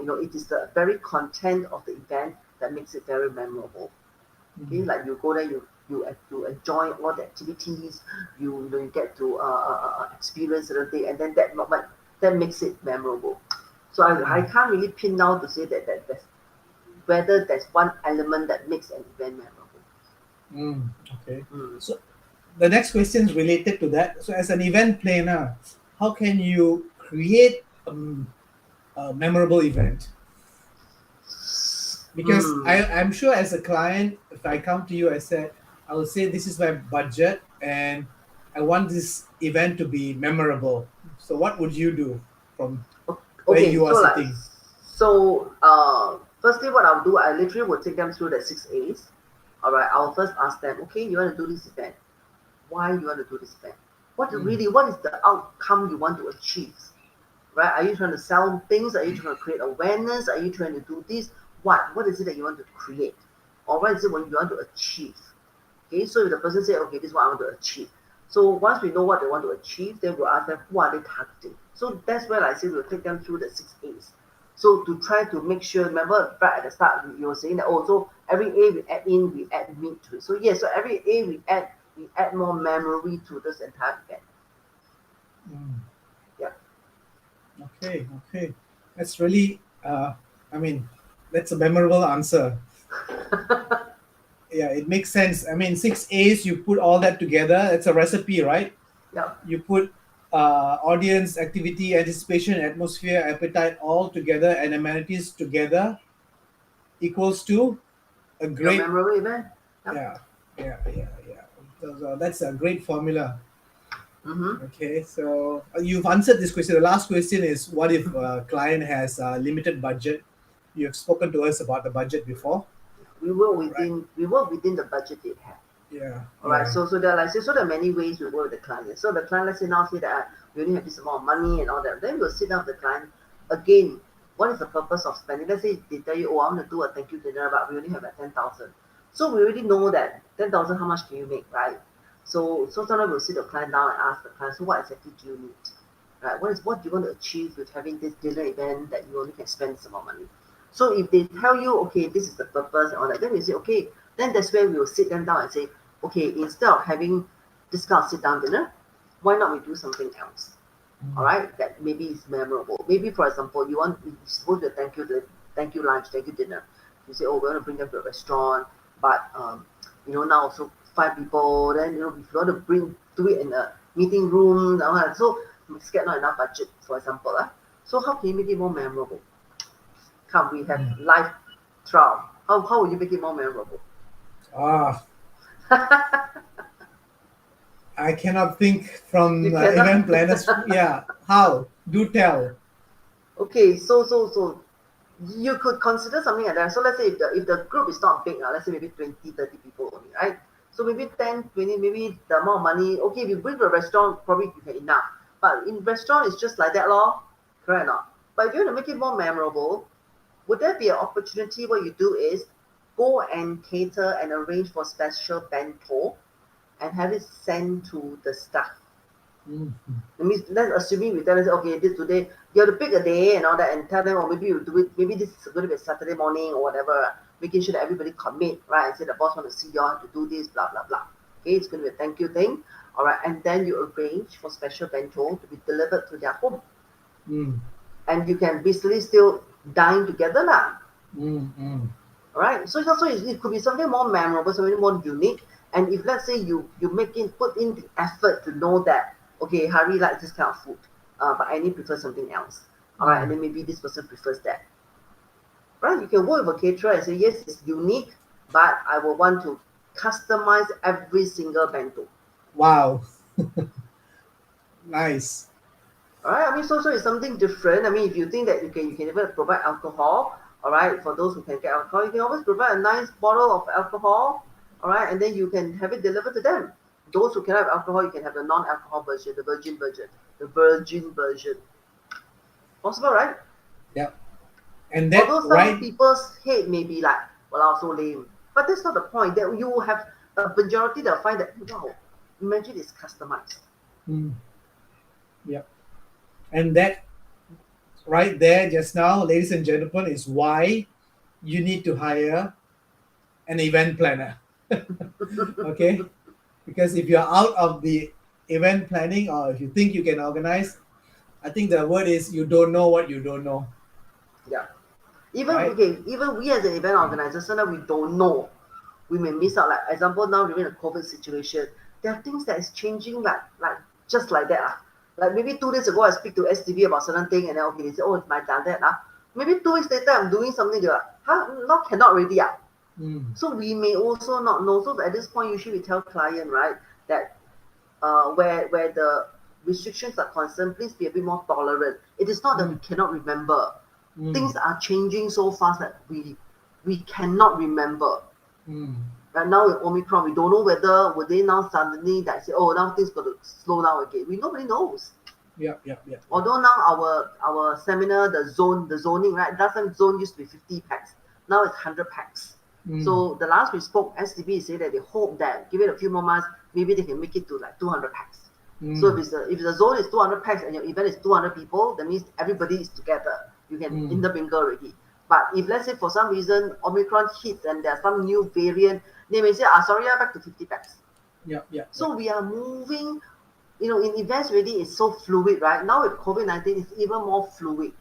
it is the very content of the event that makes it very memorable. Okay, like you go there, you enjoy all the activities, you get to experience certain thing, and then that makes it memorable. So I can't really pin down to say that there's whether there's one element that makes an event memorable. Okay. So the next question is related to that. So as an event planner, how can you create a memorable event? Because I'm sure as a client, if I come to you, I will say this is my budget and I want this event to be memorable. So what would you do from where you are sitting? Firstly, what I'll do, I literally will take them through the 6 A's. All right, I'll first ask them, okay, you want to do this event? Why you want to do this event? What is the outcome you want to achieve? Right? Are you trying to sell things? Are you trying to create awareness? Are you trying to do this? What is it that you want to create? Or what is it what you want to achieve? Okay, so if the person say, okay, this is what I want to achieve. So once we know what they want to achieve, then we'll ask them, who are they targeting? So that's where I say we'll take them through the 6 A's. So to try to make sure, remember right at the start, you were saying that, so every A we add meat to it. So yes, so every A we add more memory to this entire event. Yeah. Okay. That's really, that's a memorable answer. Yeah, it makes sense. 6 A's, you put all that together. It's a recipe, right? Yeah. You put audience, activity, anticipation, atmosphere, appetite all together and amenities together equals to a great memorable event. Yeah. So, that's a great formula. Okay, so you've answered this question. The last question is, what if a client has a limited budget? You have spoken to us about the budget before. We work within the budget they have. Yeah. All right. So there are many ways we work with the client. So the client, let's say now say that we only have this amount of money and all that. Then we'll sit down with the client again. What is the purpose of spending? Let's say they tell you, I want to do a thank you dinner, but we only have like 10,000. So we already know that 10,000, how much can you make, right? So sometimes we'll sit the client down and ask the client, so what exactly do you need? Right? What do you want to achieve with having this dinner event that you only can spend this amount of money? So if they tell you, okay, this is the purpose and all that, then we say, okay, then that's where we will sit them down and say, okay, instead of having this kind of sit down dinner, why not we do something else? All right, that maybe is memorable. Maybe, for example, you're supposed to thank you lunch, thank you dinner. You say, oh, we want to bring them to a restaurant, but now also 5 people. Then if you want to do it in a meeting room, so we scared not enough budget, for example. So how can you make it more memorable? Come, we have live trial. How will you make it more memorable? I cannot think from event planners. Yeah, how? Do tell. Okay, so you could consider something like that. So let's say if the group is not big, let's say maybe 20, 30 people only, right? So maybe 10, 20, maybe the amount of money, okay, if you bring to a restaurant, probably you can enough. But in restaurant, it's just like that, lor. Correct or not? But if you want to make it more memorable, would there be an opportunity what you do is go and cater and arrange for special bento and have it sent to the staff? That means let's assuming we tell them, okay, this today you have to pick a day and all that and tell them, or maybe you do it, maybe this is going to be a Saturday morning or whatever, making sure that everybody commit, right? And say the boss want to see you all to do this, blah blah blah. Okay, it's going to be a thank you thing. All right, and then you arrange for special bento to be delivered to their home. And you can basically still dine together lah. All right, so it could be something more memorable, something more unique. And if let's say you put in the effort to know that, okay, Hari likes this kind of food, but Annie prefers something else. All right, and then maybe this person prefers that. Right, you can work with a caterer and say, yes, it's unique, but I will want to customize every single bento. Wow. Nice. All right, I mean, so it's something different. I mean, if you think that you can even provide alcohol, all right, for those who can get alcohol, you can always provide a nice bottle of alcohol, all right, and then you can have it delivered to them. Those who cannot have alcohol, you can have the non-alcohol version, the virgin version. Possible, right? Yeah. And that, although some right? people's hate may be like, well, so lame. But that's not the point. That you will have a majority that find that, wow, imagine it's customized. Yeah. And that right there just now, ladies and gentlemen, is why you need to hire an event planner. Okay? Because if you're out of the event planning, or if you think you can organize, I think the word is you don't know what you don't know. Yeah. Even Right? even we as an event organizer, sometimes we don't know. We may miss out. Like example, now during the COVID situation, there are things that is changing like just like that. Like maybe 2 days ago, I speak to STB about certain thing, and then okay, they say, oh, it's my done that. Maybe 2 weeks later, I'm doing something. They're like, no, cannot already. So we may also not know. So at this point, usually we tell client, right, that where the restrictions are concerned, please be a bit more tolerant. It is not that we cannot remember. Things are changing so fast that we cannot remember. Right now with Omicron, we don't know whether would they now suddenly that say, oh, now things got to slow down again. Nobody knows. Yeah. Although now our seminar, the zoning, right? Last time zone used to be 50 packs. Now it's 100 packs. So the last we spoke, STB said that they hope that give it a few more months, maybe they can make it to like 200 packs. So if the zone is 200 packs and your event is 200 people, that means everybody is together. You can intermingle already. But if let's say for some reason Omicron hits and there's some new variant, they may say, sorry, back to 50 packs. Yeah. So we are moving, in events already it's so fluid, right? Now with COVID-19, it's even more fluid.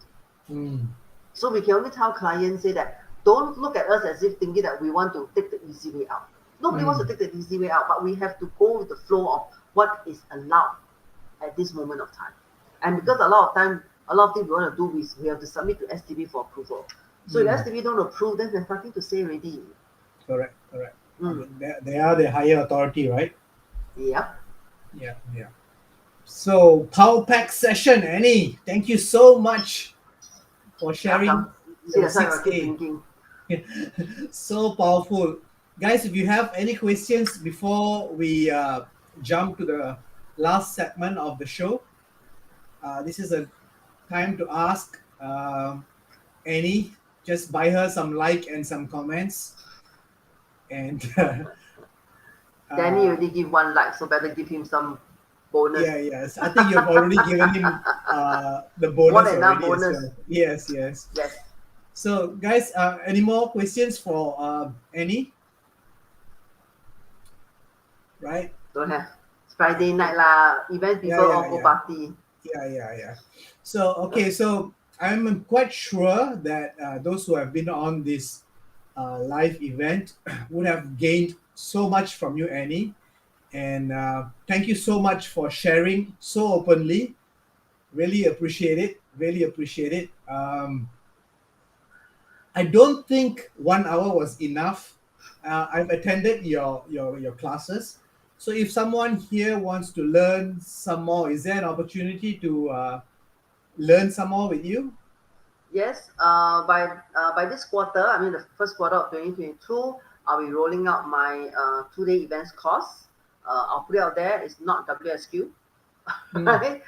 So we can only tell clients, say that, don't look at us as if thinking that we want to take the easy way out. Nobody wants to take the easy way out, but we have to go with the flow of what is allowed at this moment of time. And because a lot of things we want to do is we have to submit to STB for approval. So if STB don't approve, then there's nothing to say already. Correct. I mean, they are the higher authority, right? Yep. Yeah. So Power Pack session, Annie. Thank you so much for sharing. See, that's why I keep thinking. So powerful. Guys, if you have any questions before we jump to the last segment of the show, this is a time to ask Annie. Just buy her some like and some comments. And Danny already give 1 like, so better give him some bonus. Yes. I think you've already given him the bonus More than enough already bonus. as well. Yes. So, guys, any more questions for Annie? Right? Don't have. It's Friday night lah. Event people all go party. Yeah. So, okay. So, I'm quite sure that those who have been on this live event would have gained so much from you, Annie. And thank you so much for sharing so openly. Really appreciate it. I don't think 1 hour was enough. I've attended your classes. So if someone here wants to learn some more, is there an opportunity to learn some more with you? Yes, by this quarter, I mean the first quarter of 2022, I'll be rolling out my 2-day events course. I'll put it out there. It's not WSQ, right?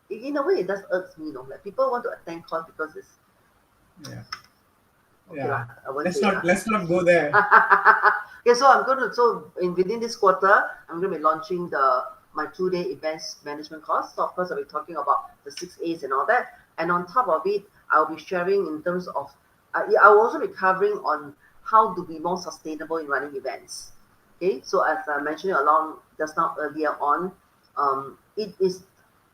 In a way, it does irks me, like people want to attend course because it's Yeah. okay lah. I won't Let's say not lah. let's not go there. Okay, so I'm going to within this quarter, I'm going to be launching my 2-day events management course. So of course, I'll be talking about the 6 A's and all that. And on top of it, I'll be sharing in terms of I will also be covering on how to be more sustainable in running events. Okay, so as I mentioned along just now earlier on, it is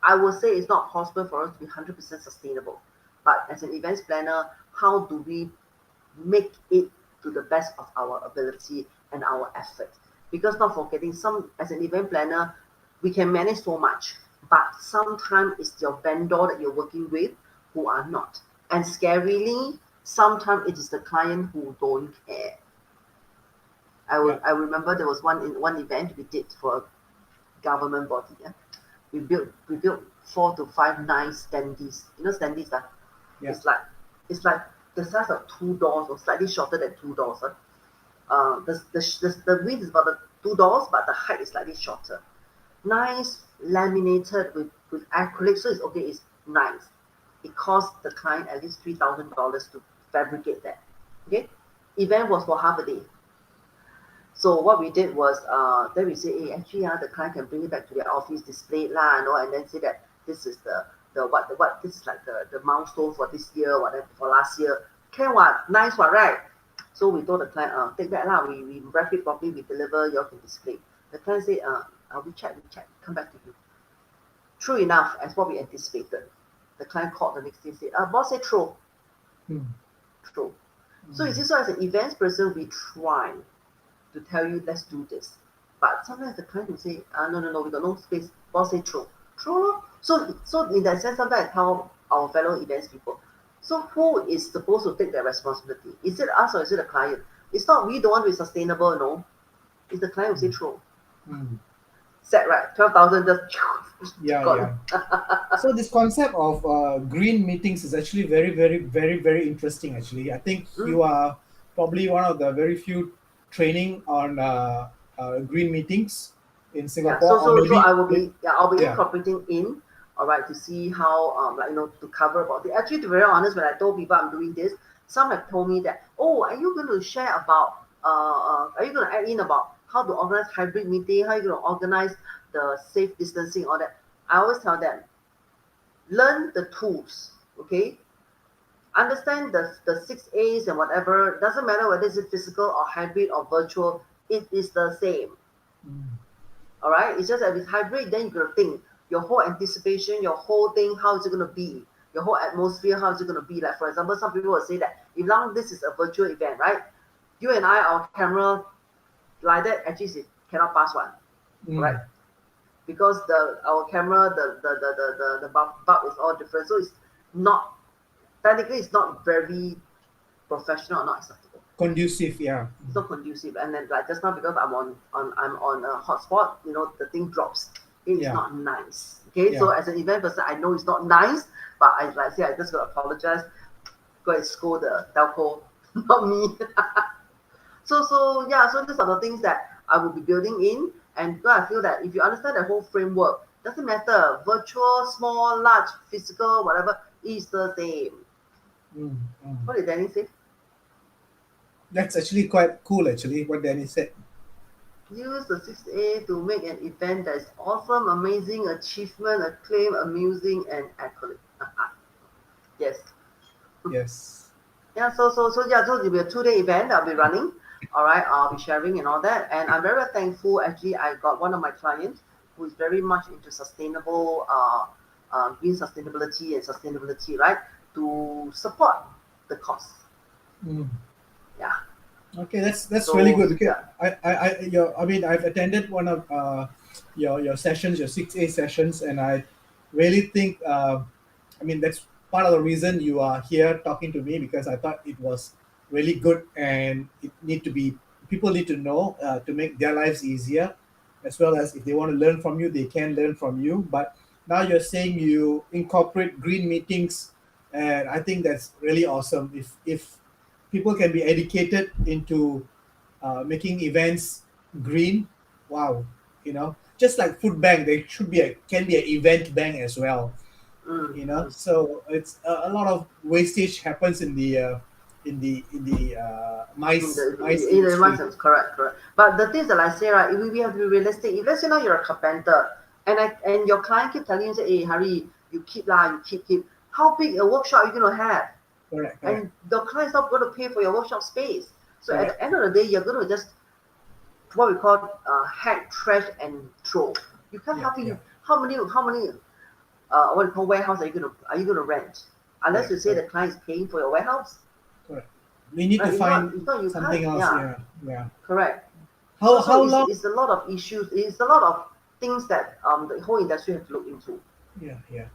I will say it's not possible for us to be 100% sustainable. But as an events planner, how do we make it to the best of our ability and our effort? Because not forgetting, some as an event planner, we can manage so much, but sometimes it's your vendor that you're working with who are not. And scarily, sometimes it is the client who don't care. I remember there was one event we did for a government body. Yeah? We built 4 to 5 nice standees. You know standees, Yeah. It's like the size of 2 doors or slightly shorter than 2 doors. The width is about the 2 doors, but the height is slightly shorter. Nice laminated with acrylic, so it's okay. It's nice. It cost the client at least $3,000 to fabricate that. Okay, event was for half a day. So what we did was, then we say, hey, actually, the client can bring it back to their office, display it lah, and then say that this is what this is like the milestone for this year, whatever for last year. Can what? Nice one, right? So we told the client, take that lah. We wrap it properly, we deliver, you all can display. The client said, we check, come back to you. True enough, as what we anticipated. The client called the next day and said, boss said true. True. So you see, so as an events person, we try to tell you, let's do this. But sometimes the client will say, no, we got no space. Boss say true. True. So in that sense, sometimes I tell our fellow events people, so who is supposed to take that responsibility? Is it us or is it the client? It's not we don't want to be sustainable, no. It's the client who say true. Set right, 12,000 just Yeah. So this concept of green meetings is actually very, very, very, very interesting. Actually, I think you are probably one of the very few training on green meetings in Singapore. Yeah, so or maybe, I'll be incorporating in, all right, to see how to cover about it. Actually, to be very honest, when I told people I'm doing this, some have told me that, are you going to share about are you going to add in about how to organize hybrid meeting, how you going to organize the safe distancing, all that? I always tell them, learn the tools, okay? Understand the 6 A's and whatever. Doesn't matter whether it's physical or hybrid or virtual, it is the same. All right, it's just that with hybrid, then you're going to think your whole anticipation, your whole thing, how is it going to be? Your whole atmosphere, how is it going to be? Like, for example, some people will say that if now this is a virtual event, right? You and I, our camera, like that, actually it cannot pass one, right? Because our camera, the bulb is all different, so it's not technically it's not very professional or not acceptable. Conducive, yeah. It's not conducive, and then like just now because I'm on a hotspot, the thing drops. It's not nice. Okay, so as an event person, I know it's not nice, but I just gotta apologize. Go and scold the telco, not me. So these are the things that I will be building in, and I feel that if you understand the whole framework, doesn't matter virtual, small, large, physical, whatever, it's the same. What did Danny say? That's actually quite cool, actually, what Danny said. Use the 6A to make an event that is awesome, amazing, achievement, acclaim, amusing, and accolade. Yes. Yes. Yeah, so it'll be a 2-day event I'll be running. All right, I'll be sharing and all that. And I'm very thankful, actually, I got one of my clients who is very much into sustainable, green sustainability and sustainability, right, to support the cost. Yeah. Okay, that's really good because I've attended one of your sessions, your 6A sessions, and I really think that's part of the reason you are here talking to me, because I thought it was really good, and people need to know to make their lives easier, as well as if they want to learn from you, they can learn from you. But now you're saying you incorporate green meetings and I think that's really awesome. If people can be educated into making events green, wow, just like food bank, there should be can be an event bank as well. Mm. So it's a lot of wastage happens in the mice In the industry. mindset, correct. But the things that I say, right, we have to be realistic. If let's say now you're a carpenter, and your client keep telling you, say, hey, Harry, you keep lah, you keep. How big a workshop are you gonna have? Correct. And the client's not going to pay for your workshop space. So at Correct. the end of the day, you're going to just what we call hack, trash, and throw. You can't Yeah. help it. Yeah. How many what we call warehouse are you gonna rent? Unless you say the Correct. client is paying for your warehouse, Correct. We need to right? find If not, you something can't. else. Yeah, Yeah. Yeah. correct. So How long? it's a lot of issues. It's a lot of things that the whole industry have to look into. Yeah. Yeah.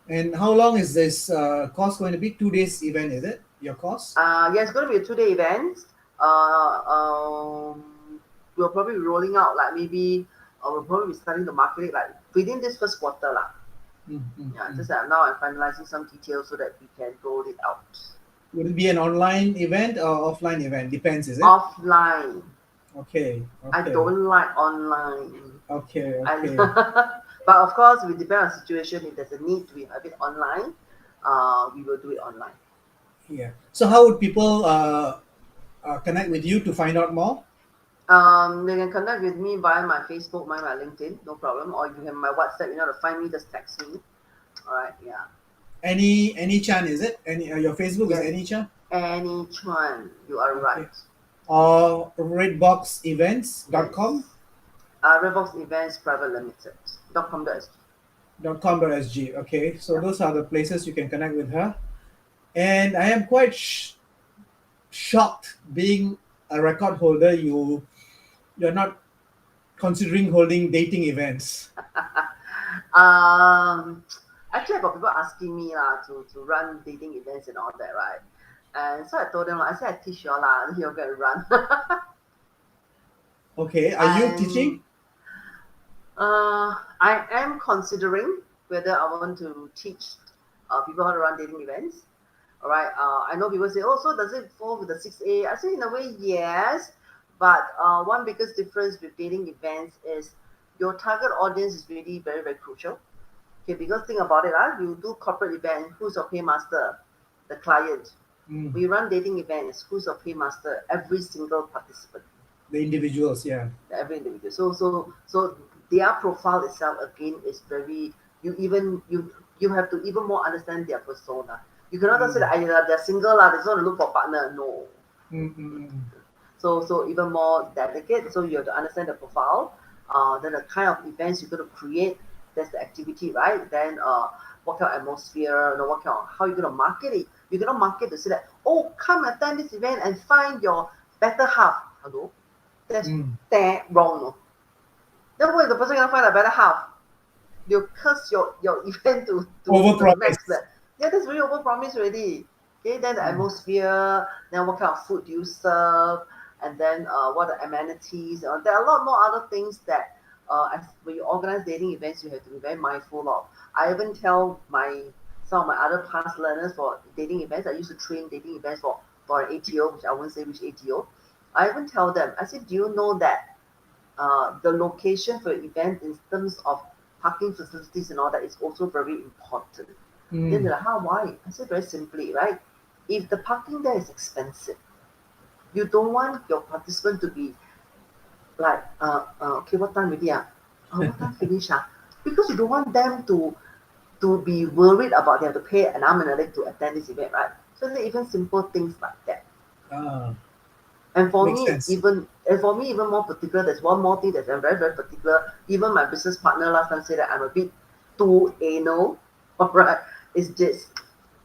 And how long is this course going to be? 2 days event, is it? Your course? Yeah, it's going to be a 2 day event. Uh, um, we'll probably be rolling out like maybe we'll probably be starting to market it like within this first quarter lah. Yeah, Mm. just that now I'm finalizing some details so that we can roll it out. Would it be an online event or offline event? Depends, is it? Offline. Okay. I Okay. don't like online. Okay. I, Okay. but of course, we depend on the situation. If there's a need to have it online, we will do it online. Yeah. So how would people connect with you to find out more? They can connect with me via my Facebook, my LinkedIn, no problem. Or if you have my WhatsApp, you know to find me, just text me. All right, yeah. Any Chan, is it? Any your Facebook is Yes, any Chan? any Chuan, you are Okay. right. Or redboxevents.com. Yes. Redbox Events Private Limited. .com.sg. .com.sg. Okay, so Yeah. those are the places you can connect with her. And I am quite shocked being a record holder. You're not considering holding dating events. um, Actually, I got people asking me to run dating events and all that, right? And so I told them, I said, I teach you all, you're going to run. Okay, are you And teaching? I am considering whether I want to teach people how to run dating events. All right. I know people say, oh, so does it fall with the 6A? I say, in a way, yes. But one biggest difference with dating events is your target audience is really very, very crucial. Okay, because think about it, you do corporate event, who's your paymaster? The client. Mm, We run dating events, who's your paymaster? Every single participant, the individuals, yeah. every individual. So their profile itself again is very you have to even more understand their persona. You cannot just say Mm, that they're single they just want to look for a partner. No. mm. So even more delicate. So you have to understand the profile, then the kind of events you're going to create. That's the activity, right? Then what kind of atmosphere, what kind of how you're going to market it. You're going to market to say that, oh, come attend this event and find your better half. Hello, that's Mm. that wrong. No? Then what if the person gonna find a better half? You curse your event to the max. Overpromise. That yeah, that's really overpromise already. Okay, then the Mm, atmosphere, then what kind of food do you serve, and then what are the amenities. There are a lot more other things that as when you organize dating events, you have to be very mindful of. I even tell some of my other past learners for dating events. I used to train dating events for an ATO, which I won't say which ATO. I even tell them, I said, do you know that the location for event in terms of parking facilities and all that is also very important. Then mm. they're like, how, why? I said very simply, right? If the parking there is expensive, you don't want your participant to be like, okay, what time already? What time finish? Because you don't want them to be worried about they have to pay an arm and a leg to attend this event, right? So even simple things like that. Ah, And for makes me, sense. even more particular, there's one more thing that's very, very particular. Even my business partner last time said that I'm a bit too anal. All right. Is this.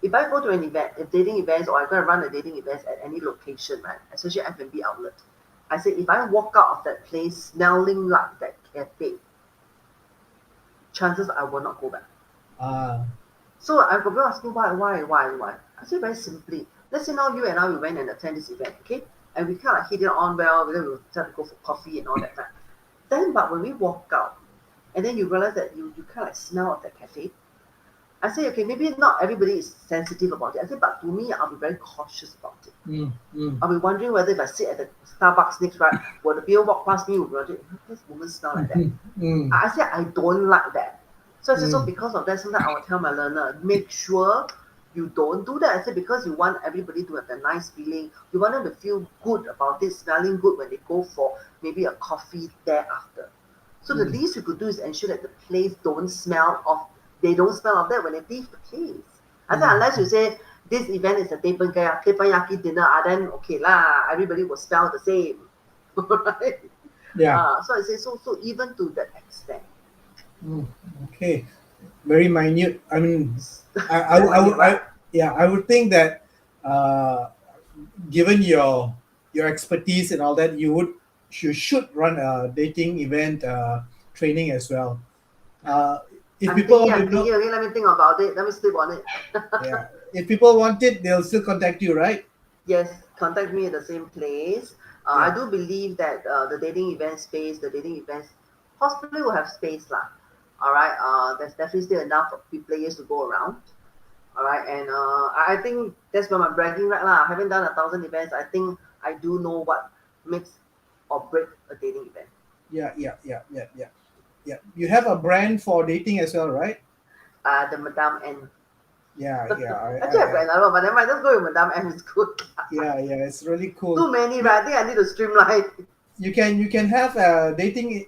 If I go to an event, a dating events, or I'm gonna run a dating events at any location, right? Especially F&B outlet. I say if I walk out of that place smelling like that cafe, chances I will not go back. Ah, So I've got people asking why? I say very simply, let's say now you and I we went and attend this event, okay? And we kind of hit it on well, then we try to go for coffee and all that, right? Then but when we walk out, and then you realize that you kind of smell of the cafe, I say, okay, maybe not everybody is sensitive about it. I say, but to me, I'll be very cautious about it. I'll be wondering whether if I sit at the Starbucks next, right, will the people walk past me, will be wondering, this woman smell like that. I say, I don't like that. So I say, so because of that, sometimes I will tell my learner, make sure you don't do that. I say, because you want everybody to have a nice feeling. You want them to feel good about it, smelling good when they go for maybe a coffee thereafter. So the least you could do is ensure that the place they don't smell of that when they leave the place. I think unless you say this event is a teppanyaki dinner, then okay lah, everybody will smell the same. Right? Yeah. So I say so even to that extent. Okay. Very minute. I mean, Very minute, right? I would think that given your expertise and all that, you should run a dating event training as well. If people want to I'm thinking, know, okay, let me think about it. Let me sleep on it. yeah, if people want it, they'll still contact you, right? Yes, contact me at the same place. I Yeah. do believe that the dating event space, the dating events possibly will have space lah. All right. There's definitely still enough players to go around. All right, and I think that's where my bragging right lah. Having done 1,000 events, I think I do know what makes or break a dating event. Yeah. You have a brand for dating as well, right? The Madame N. Yeah. Actually, I've got another, but then I just go with Madame N. It's good. Yeah. It's really cool. Too many, right? I think I need to streamline. You can have a dating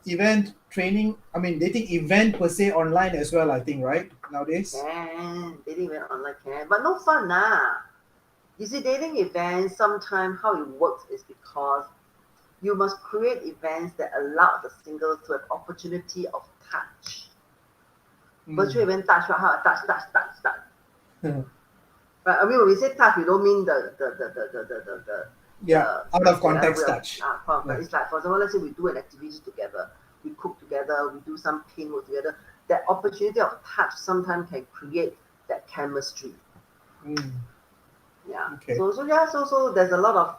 event training. I mean, dating event per se online as well. I think right nowadays. Dating event online can, but no fun nah. You see, dating events sometimes how it works is because you must create events that allow the singles to have opportunity of touch. Virtual event touch, right? How touch. Right? I mean, when we say touch, we don't mean Out of the other context way of touch. It's like, for example, let's say we do an activity together, we cook together, we do some paintwork together. That opportunity of touch sometimes can create that chemistry. Yeah. Okay. So there's a lot of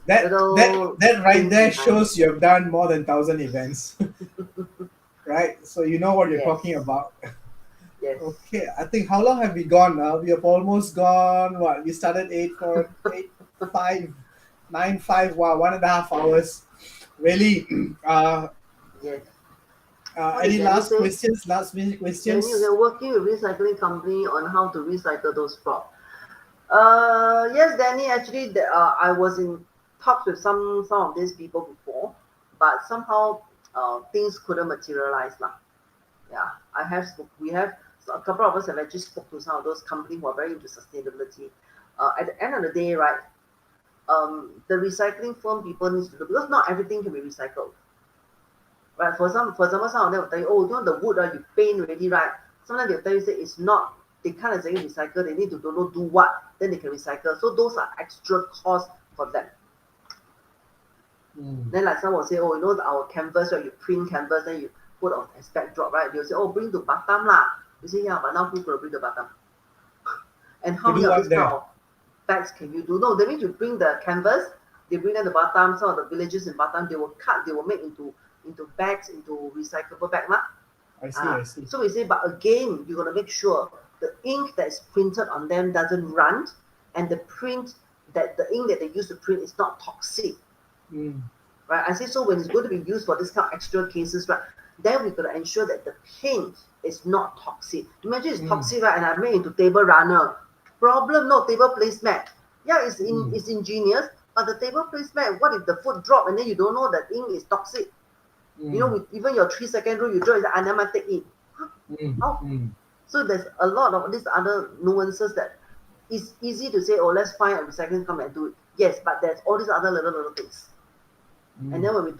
That right things there behind shows you have done more than 1,000 events, right? So you know what you're talking about. Yes. Okay, I think how long have we gone now? We have almost gone. What we started 8, 4, 8, 5, 9, 5. Wow, 1.5 hours. Really. Yes. Any Did last say? questions? Last minute questions? You're working with recycling company on how to recycle those props. Yes, Danny. Actually, I was in talks with some of these people before, but somehow things couldn't materialize lah. Yeah, we have a couple of us have actually spoke to some of those companies who are very into sustainability. At the end of the day, right, the recycling firm people needs to do, because not everything can be recycled. Right, for example, some of them will tell you, oh, you know the wood, you paint already, right? Sometimes they'll tell you, say it's not, they can't exactly recycle, they need to don't know do what, then they can recycle. So those are extra costs for them. Then like some will say, oh, you know our canvas, right? You print canvas, then you put on as backdrop, right? They'll say, oh, bring to Batam lah. You say, yeah, but now who's going to bring to Batam? And how many of these kind of bags can you do? No, that means you bring the canvas, they bring them to Batam, some of the villages in Batam, they will make into bags, into recyclable bag lah. I see. So we say, but again, you're going to make sure the ink that is printed on them doesn't run, and the ink that they use to print is not toxic. Right? I say, so when it's going to be used for this kind of extra cases, right, then we're going to ensure that the paint is not toxic. Imagine it's toxic, right, and I made into table runner. Problem, no table placemat. Yeah, it's ingenious, but the table placemat, what if the foot drop and then you don't know that ink is toxic? You know, with even your 3-second rule, you draw it, I never take it. How? So there's a lot of these other nuances that it's easy to say, oh, let's find a recycling company and do it. Yes, but there's all these other little things. And then when we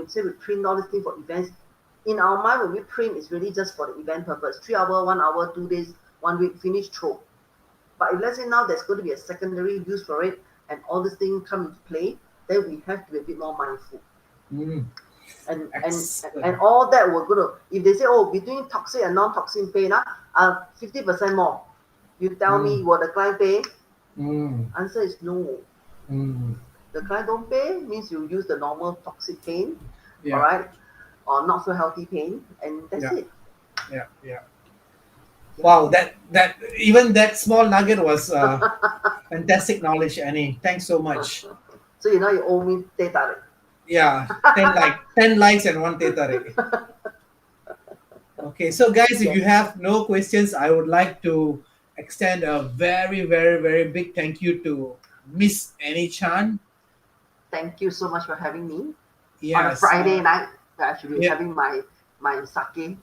say we print all these things for events, in our mind, when we print, it's really just for the event purpose. 3 hours, 1 hour, 2 days, 1 week, finish, throw. But if let's say now there's going to be a secondary use for it and all these things come into play, then we have to be a bit more mindful. And all that we're going to, if they say, oh, between toxic and non-toxic pay, 50% more. You tell me, will the client pay? Answer is no. The client don't pay, means you use the normal toxic paint, all right, or not so healthy paint, and that's it. Wow, that even that small nugget was fantastic knowledge, Annie. Thanks so much. So you know you owe me teh tarik. Yeah, 10 likes and one tetarik. Okay, so guys, if Yes. you have no questions, I would like to extend a very, very, very big thank you to Miss Annie Chan. Thank you so much for having me on a Yes, Friday night. I should be yeah, having my sake.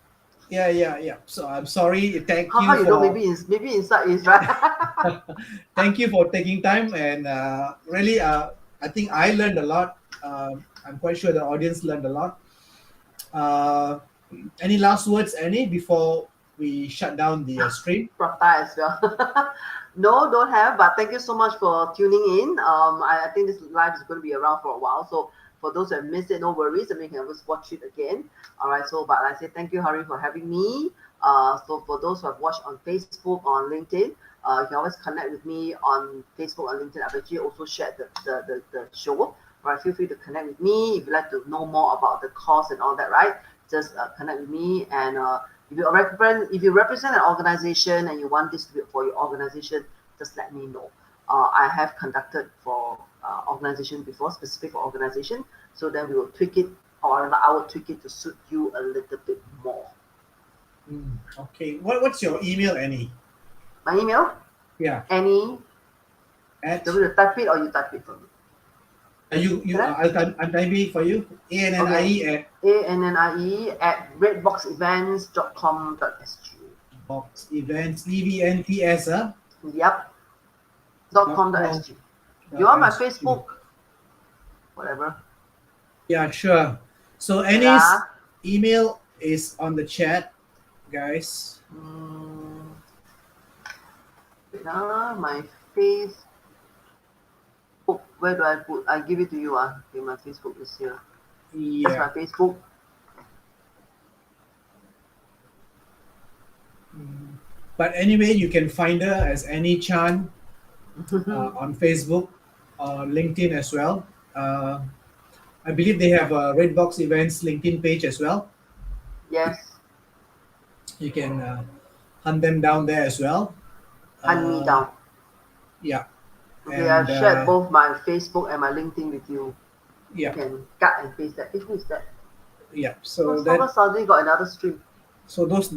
yeah. So I'm sorry. Thank How you you know? for Maybe inside is right. thank you for taking time and really, I think I learned a lot. I'm quite sure the audience learned a lot. Uh, any last words, Annie, before we shut down the stream? Prata as well. No, don't have. But thank you so much for tuning in. I think this live is going to be around for a while. So for those who have missed it, no worries. I mean, you can always watch it again. All right. So, but I say thank you, Hari, for having me. So for those who have watched on Facebook, on LinkedIn, you can always connect with me on Facebook and LinkedIn. I've actually also shared the show. All right. Feel free to connect with me if you'd like to know more about the course and all that. Right. Just connect with me and. If you represent an organization and you want this to be for your organization, just let me know. I have conducted for organization before, specific for organization. So then we will tweak it, or I will tweak it to suit you a little bit more. Okay. What's your email, Annie? My email, Yeah. Annie. At Do you want to type it or you type it for me? I'm typing it for you. ANNIE at ANNIE at redboxevents.com.sg. box events events Yep. dot com .com.sg. You on my sg. Facebook? Whatever. Yeah, sure. So Wait, Annie's email is on the chat, guys. My face. Oh, where do I put? I give it to you. Okay, my Facebook is here. That's Yeah. my Facebook. But anyway, you can find her as Annie Chan on Facebook, LinkedIn as well. I believe they have a Redbox Events LinkedIn page as well. Yes, You can hunt them down there as well. hunt me down. Yeah. Okay, And I've shared both my Facebook and my LinkedIn with you. You yeah, can cut and paste that. Who is that? yeah. Oh, someone suddenly got another stream. So those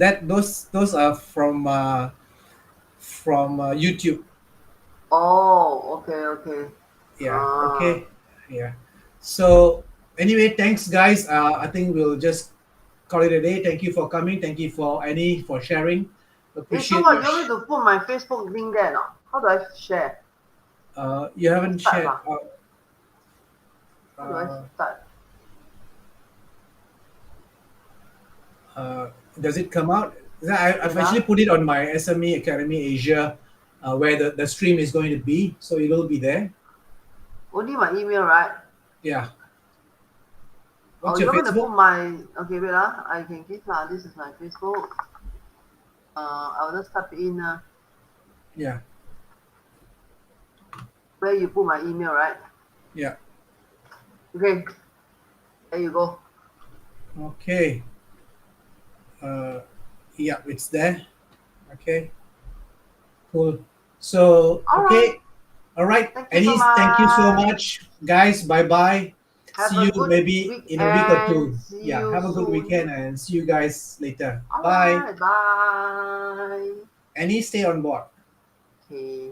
are from YouTube. Oh, okay. Yeah. Okay. Yeah. So anyway, thanks guys. I think we'll just call it a day. Thank you for coming. Thank you for Annie for sharing. Hey, so Appreciate what? your. You want me to put my Facebook link there now? How do I share? You haven't Start, shared. How do I start? Does it come out? I've actually put it on my SME Academy Asia, where the stream is going to be. So it will be there. Only my email, right? Yeah. What's you're your going to put Facebook? my. Okay, wait. I can give. This is my Facebook. I'll just type it in. Yeah. Where you put my email, right? Yeah. Okay. There you go. Okay. Yeah, it's there. Okay. Cool. So okay. All right. Annie, thank you so much, guys. Bye bye. See you maybe in a week or two. Yeah. Have a good weekend and see you guys later. Bye. Bye. Annie, stay on board. Okay.